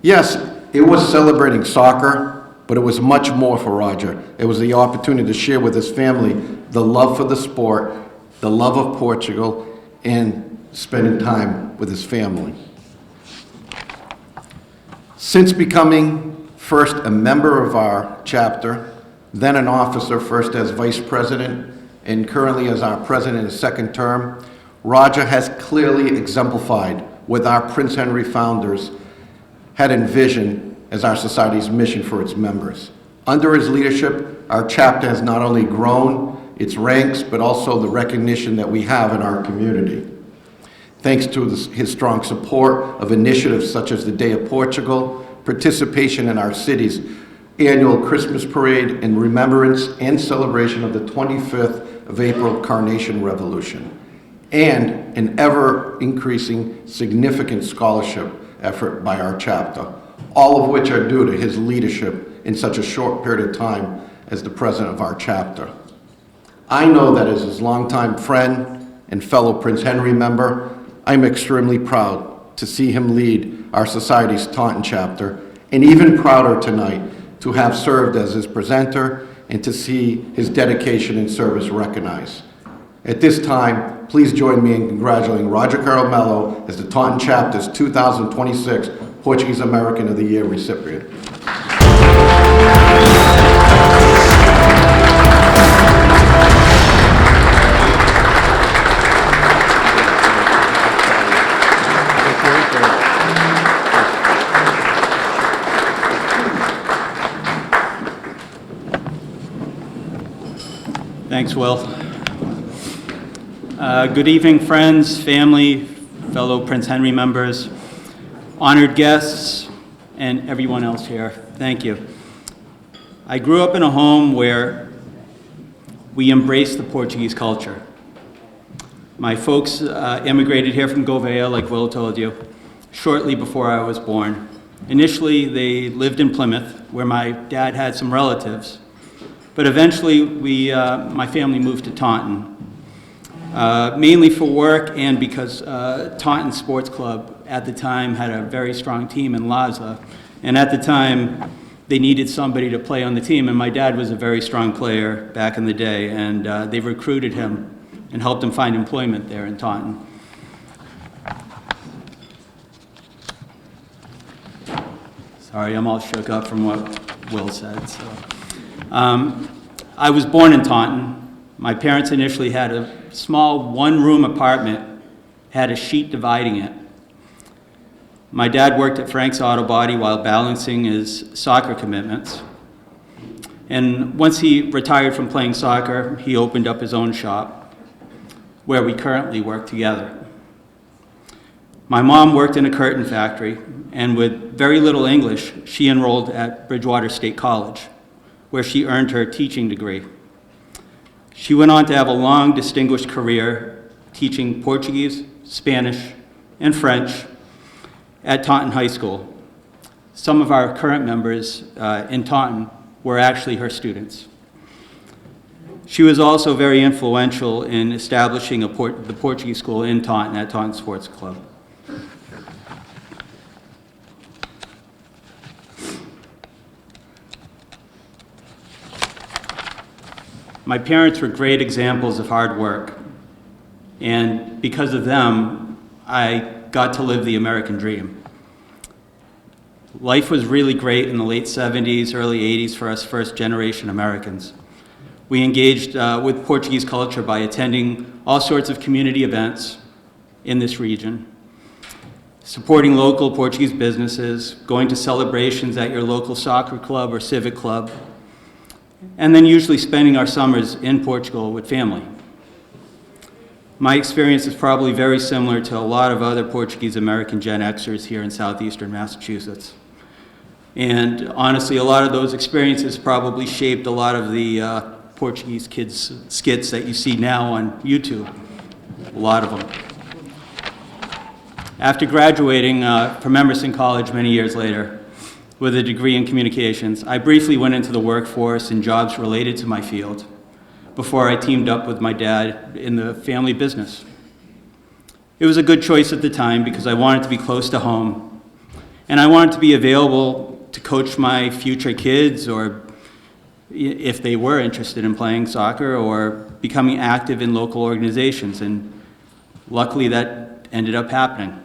Yes, it was celebrating soccer, but it was much more for Roger. It was the opportunity to share with his family the love for the sport, the love of Portugal, and spending time with his family. Since becoming first a member of our chapter, then an officer, first as vice president, and currently as our president in his second term, Roger has clearly exemplified what our Prince Henry founders had envisioned as our society's mission for its members. Under his leadership, our chapter has not only grown its ranks, but also the recognition that we have in our community. Thanks to his strong support of initiatives such as the Day of Portugal, participation in our city's annual Christmas parade, and remembrance and celebration of the 25th of April Carnation Revolution, and an ever-increasing significant scholarship effort by our chapter, all of which are due to his leadership in such a short period of time as the president of our chapter. I know that as his longtime friend and fellow Prince Henry member, I'm extremely proud to see him lead our society's Taunton chapter, and even prouder tonight to have served as his presenter and to see his dedication and service recognized. At this time, please join me in congratulating Roger Caramello as the Taunton Chapter's 2026 Portuguese American of the Year recipient. Thanks, Will. Good evening, friends, family, fellow Prince Henry members, honored guests, and everyone else here. Thank you. I grew up in a home where we embraced the Portuguese culture. My folks immigrated here from Gouveia, like Will told you, shortly before I was born. Initially, they lived in Plymouth, where my dad had some relatives. But eventually, my family moved to Taunton, mainly for work and because Taunton Sports Club at the time had a very strong team in Laza. And at the time, they needed somebody to play on the team, and my dad was a very strong player back in the day, and they recruited him and helped him find employment there in Taunton. Sorry, I'm all shook up from what Will said. So. I was born in Taunton. My parents initially had a small one-room apartment, had a sheet dividing it. My dad worked at Frank's Auto Body while balancing his soccer commitments. And once he retired from playing soccer, he opened up his own shop, where we currently work together. My mom worked in a curtain factory, and with very little English, she enrolled at Bridgewater State College, where she earned her teaching degree. She went on to have a long, distinguished career teaching Portuguese, Spanish, and French at Taunton High School. Some of our current members in Taunton were actually her students. She was also very influential in establishing the Portuguese school in Taunton at Taunton Sports Club. My parents were great examples of hard work, and because of them, I got to live the American dream. Life was really great in the late 70s, early 80s for us first-generation Americans. We engaged with Portuguese culture by attending all sorts of community events in this region, supporting local Portuguese businesses, going to celebrations at your local soccer club or civic club, and then usually spending our summers in Portugal with family. My experience is probably very similar to a lot of other Portuguese American Gen Xers here in southeastern Massachusetts. And honestly, a lot of those experiences probably shaped a lot of the Portuguese kids skits that you see now on YouTube, a lot of them. After graduating from Emerson College many years later, with a degree in communications, I briefly went into the workforce and jobs related to my field before I teamed up with my dad in the family business. It was a good choice at the time because I wanted to be close to home, and I wanted to be available to coach my future kids, or if they were interested in playing soccer or becoming active in local organizations, and luckily that ended up happening.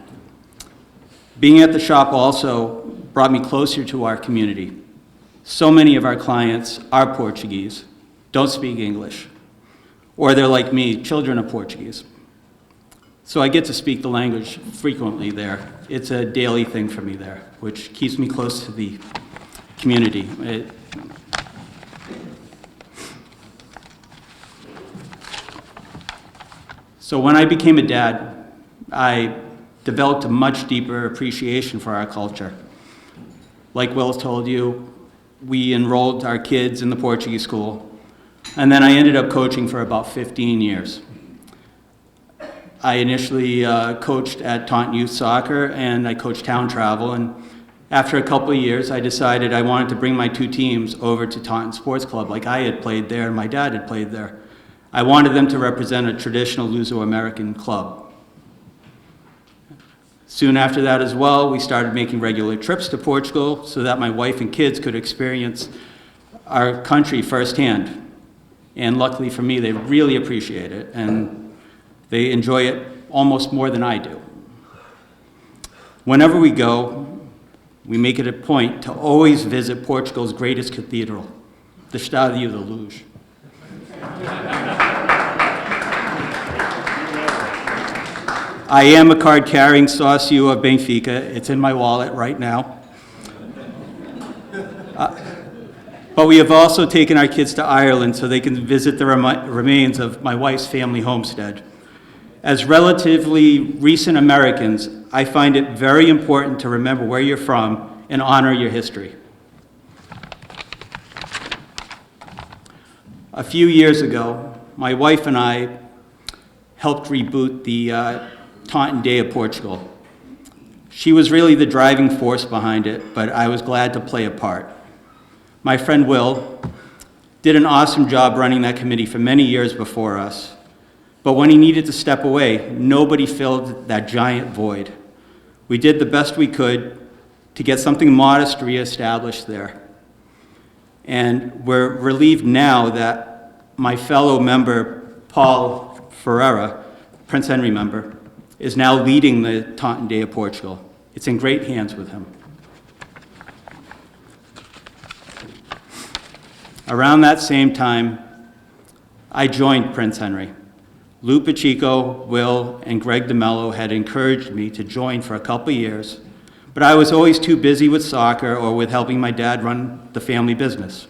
Being at the shop also brought me closer to our community. So many of our clients are Portuguese, don't speak English, or they're like me, children of Portuguese. So I get to speak the language frequently there. It's a daily thing for me there, which keeps me close to the community. So when I became a dad, I developed a much deeper appreciation for our culture. Like Will told you, we enrolled our kids in the Portuguese school, and then I ended up coaching for about 15 years. I initially coached at Taunton Youth Soccer, and I coached town travel, and after a couple of years, I decided I wanted to bring my two teams over to Taunton Sports Club, like I had played there and my dad had played there. I wanted them to represent a traditional Luso-American club. Soon after that as well, we started making regular trips to Portugal so that my wife and kids could experience our country firsthand. And luckily for me, they really appreciate it, and they enjoy it almost more than I do. Whenever we go, we make it a point to always visit Portugal's greatest cathedral, the Estádio da Luz. I am a card-carrying sócio of Benfica. It's in my wallet right now. But we have also taken our kids to Ireland so they can visit the remains of my wife's family homestead. As relatively recent Americans, I find it very important to remember where you're from and honor your history. A few years ago, my wife and I helped reboot the Taunton Day of Portugal. She was really the driving force behind it, but I was glad to play a part. My friend Will did an awesome job running that committee for many years before us, but when he needed to step away, nobody filled that giant void. We did the best we could to get something modest reestablished there. And we're relieved now that my fellow member, Paul Ferreira, Prince Henry member, is now leading the Taunton Day of Portugal. It's in great hands with him. Around that same time, I joined Prince Henry. Lou Pacheco, Will, and Greg DeMello had encouraged me to join for a couple years, but I was always too busy with soccer or with helping my dad run the family business.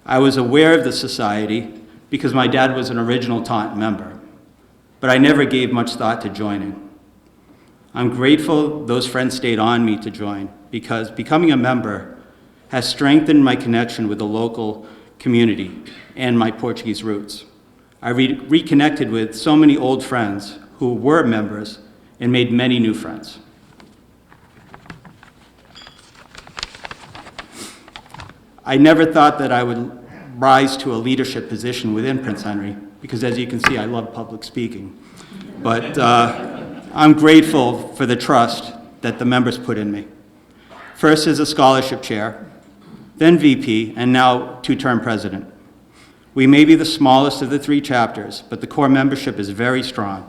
I was aware of the society because my dad was an original Taunton member, but I never gave much thought to joining. I'm grateful those friends stayed on me to join because becoming a member has strengthened my connection with the local community and my Portuguese roots. I reconnected with so many old friends who were members and made many new friends. I never thought that I would rise to a leadership position within Prince Henry, because as you can see, I love public speaking. But I'm grateful for the trust that the members put in me. First as a scholarship chair, then VP, and now two-term president. We may be the smallest of the three chapters, but the core membership is very strong.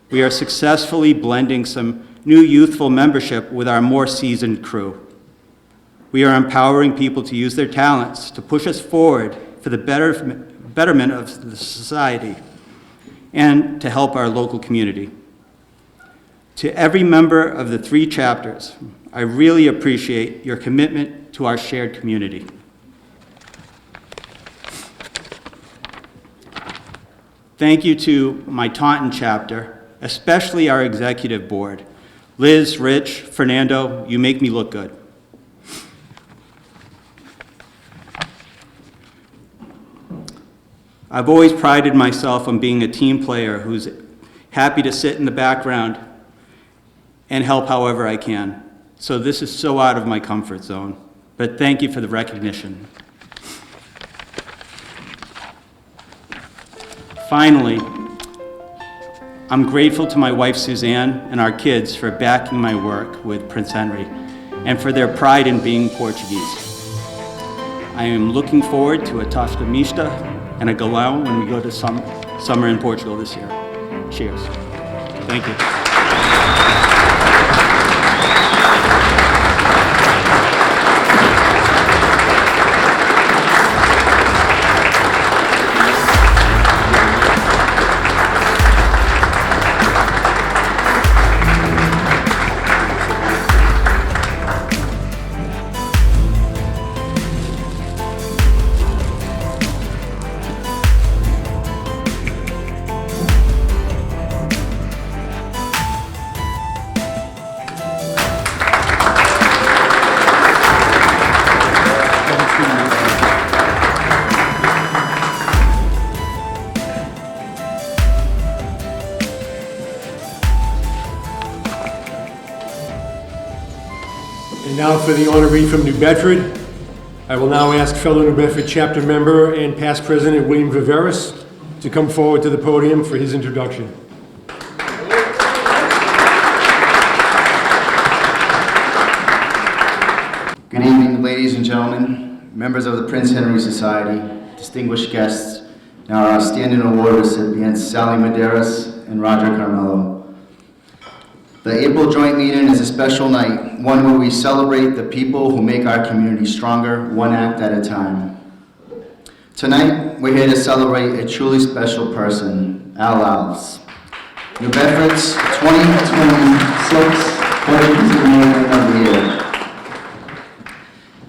We are successfully blending some new youthful membership with our more seasoned crew. We are empowering people to use their talents to push us forward for the betterment of the society and to help our local community. To every member of the three chapters, I really appreciate your commitment to our shared community. Thank you to my Taunton chapter, especially our executive board. Liz, Rich, Fernando, you make me look good. I've always prided myself on being a team player who's happy to sit in the background and help however I can. So this is so out of my comfort zone, but thank you for the recognition. Finally, I'm grateful to my wife Suzanne and our kids for backing my work with Prince Henry and for their pride in being Portuguese. I am looking forward to a Tasca Mista and a Galão when we go to summer in Portugal this year. Cheers. Thank you. for the honoree from New Bedford. I will now ask fellow New Bedford chapter member and past president William Viveris to come forward to the podium for his introduction. Good evening, ladies and gentlemen, members of the Prince Henry Society, distinguished guests, and our outstanding award recipients, Sally Medeiros and Roger Carmelo. The April joint meeting is a special night, one where we celebrate the people who make our community stronger, one act at a time. Tonight, we're here to celebrate a truly special person, Al Alves, New Bedford's 2026 Portuguese Man of the Year.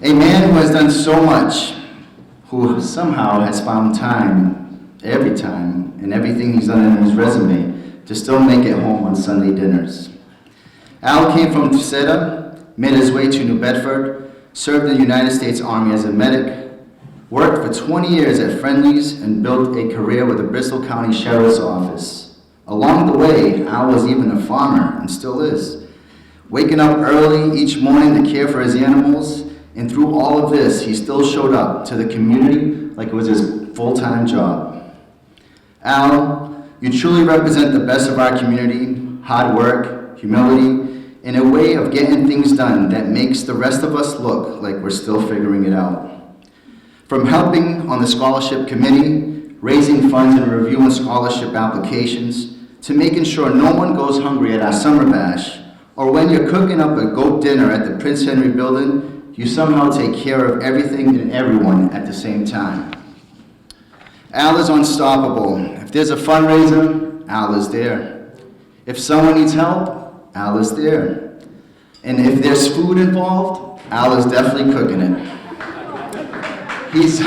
A man who has done so much, who somehow has found time, every time, and everything he's done in his resume, to still make it home on Sunday dinners. Al came from Tercera, made his way to New Bedford, served in the United States Army as a medic, worked for 20 years at Friendly's, and built a career with the Bristol County Sheriff's Office. Along the way, Al was even a farmer, and still is, waking up early each morning to care for his animals, and through all of this, he still showed up to the community like it was his full-time job. Al, you truly represent the best of our community, hard work, humility, and a way of getting things done that makes the rest of us look like we're still figuring it out. From helping on the scholarship committee, raising funds and reviewing scholarship applications, to making sure no one goes hungry at our summer bash, or when you're cooking up a goat dinner at the Prince Henry building, you somehow take care of everything and everyone at the same time. Al is unstoppable. If there's a fundraiser, Al is there. If someone needs help, Al is there. And if there's food involved, Al is definitely cooking it. He's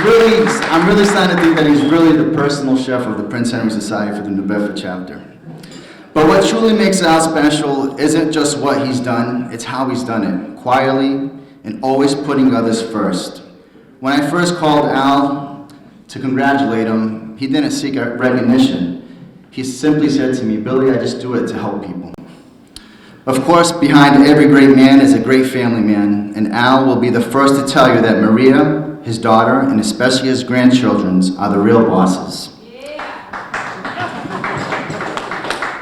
really, I'm really starting to think that he's really the personal chef of the Prince Henry Society for the New Bedford chapter. But what truly makes Al special isn't just what he's done, it's how he's done it, quietly and always putting others first. When I first called Al to congratulate him, he didn't seek recognition. He simply said to me, "Billy, I just do it to help people." Of course, behind every great man is a great family man, and Al will be the first to tell you that Maria, his daughter, and especially his grandchildren are the real bosses.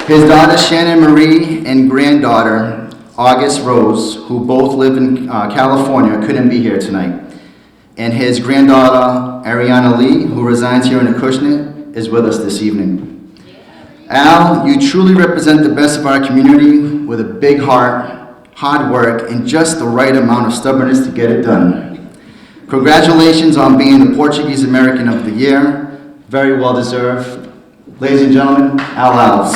His daughter Shannon Marie and granddaughter August Rose, who both live in California, couldn't be here tonight. And his granddaughter Ariana Lee, who resides here in Acushnet, is with us this evening. Al, you truly represent the best of our community with a big heart, hard work, and just the right amount of stubbornness to get it done. Congratulations on being the Portuguese American of the Year. Very well deserved. Ladies and gentlemen, Al Alves.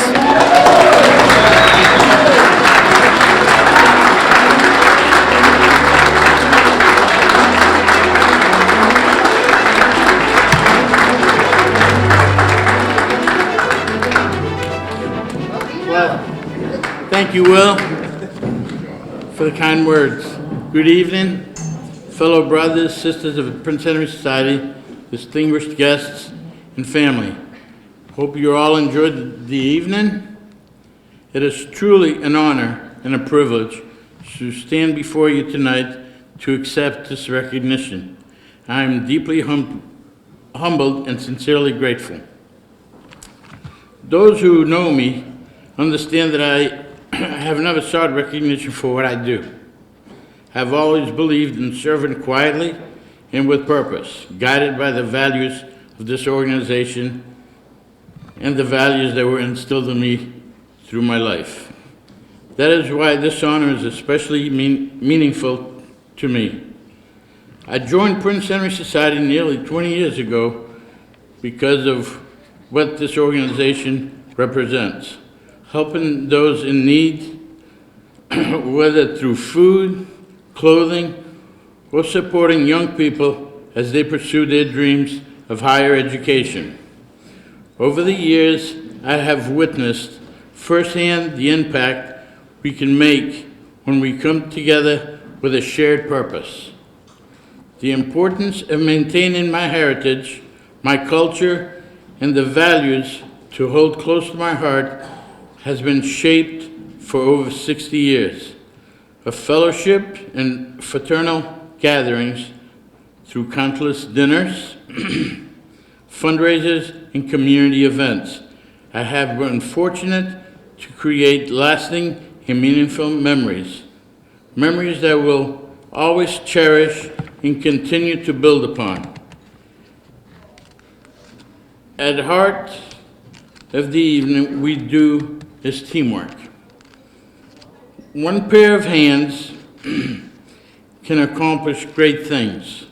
Thank you, Will, for the kind words. Good evening, fellow brothers, sisters of the Prince Henry Society, distinguished guests, and family. Hope you all enjoyed the evening. It is truly an honor and a privilege to stand before you tonight to accept this recognition. I am deeply humbled and sincerely grateful. Those who know me understand that I have never sought recognition for what I do. I've always believed in serving quietly and with purpose, guided by the values of this organization and the values that were instilled in me through my life. That is why this honor is especially meaningful to me. I joined Prince Henry Society nearly 20 years ago because of what this organization represents. Helping those in need, whether through food, clothing, or supporting young people as they pursue their dreams of higher education. Over the years, I have witnessed firsthand the impact we can make when we come together with a shared purpose. The importance of maintaining my heritage, my culture, and the values to hold close to my heart has been shaped for over 60 years. of fellowship and fraternal gatherings through countless dinners, fundraisers, and community events. I have been fortunate to create lasting and meaningful memories, memories that we'll always cherish and continue to build upon. At heart of the evening, we do is teamwork. One pair of hands can accomplish great things,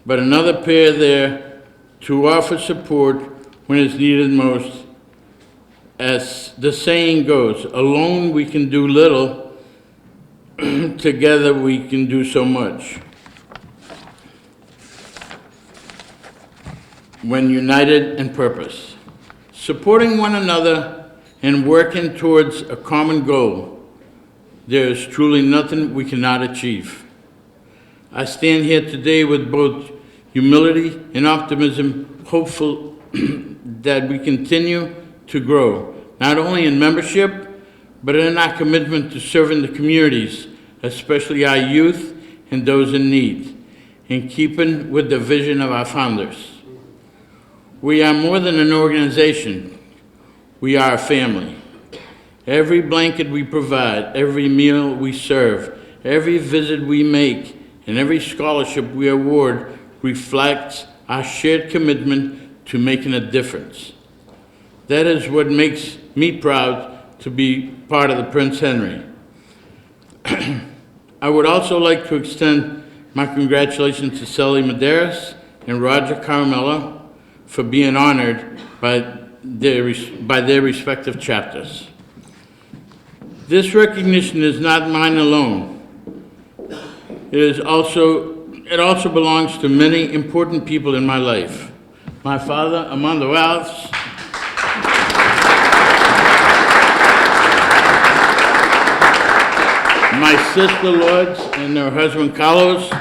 but another pair there to offer support when it's needed most. As the saying goes, alone we can do little, together we can do so much. When united in purpose, supporting one another and working towards a common goal, there is truly nothing we cannot achieve. I stand here today with both humility and optimism, hopeful that we continue to grow, not only in membership, but in our commitment to serving the communities, especially our youth and those in need, in keeping with the vision of our founders. We are more than an organization. We are a family. Every blanket we provide, every meal we serve, every visit we make, and every scholarship we award reflects our shared commitment to making a difference. That is what makes me proud to be part of the Prince Henry. I would also like to extend my congratulations to Sally Medeiros and Roger Carmelo for being honored by their respective chapters. This recognition is not mine alone. It also belongs to many important people in my life. My father, Armando Alves, my sister Lourdes and her husband Carlos,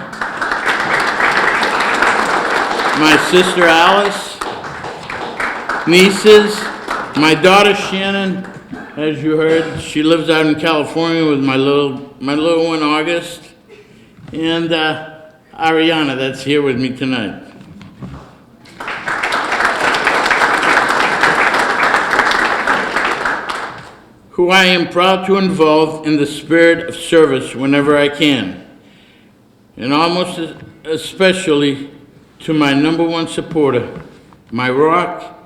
my sister Alice, nieces, my daughter Shannon, as you heard, she lives out in California with my little one August, and Ariana that's here with me tonight. Who I am proud to involve in the spirit of service whenever I can, and almost especially to my number one supporter, my rock,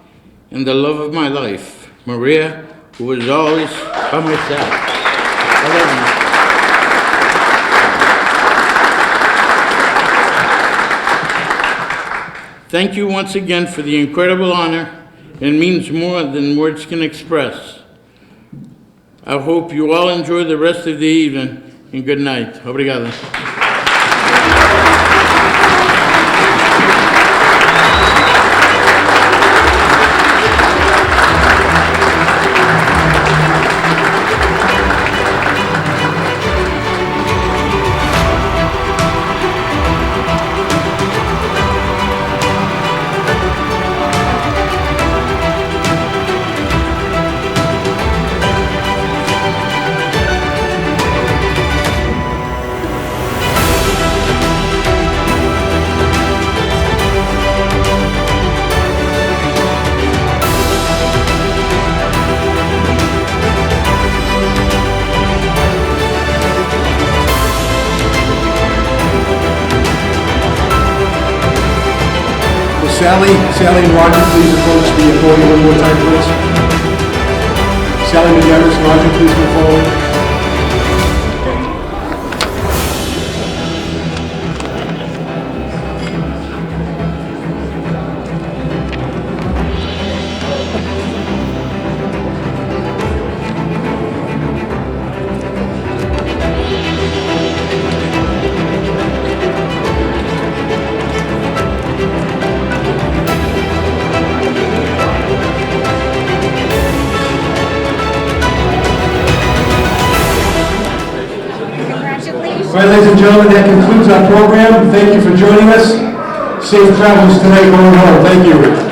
and the love of my life, Maria, who is always by my side. I love you. Thank you once again for the incredible honor. It means more than words can express. I hope you all enjoy the rest of the evening, and good night. Obrigado. Sally and Roger, please approach the podium one more time, please. Sally Medeiros, Roger, please come forward. All right, ladies and gentlemen, that concludes our program. Thank you for joining us. Safe travels tonight going home. Thank you.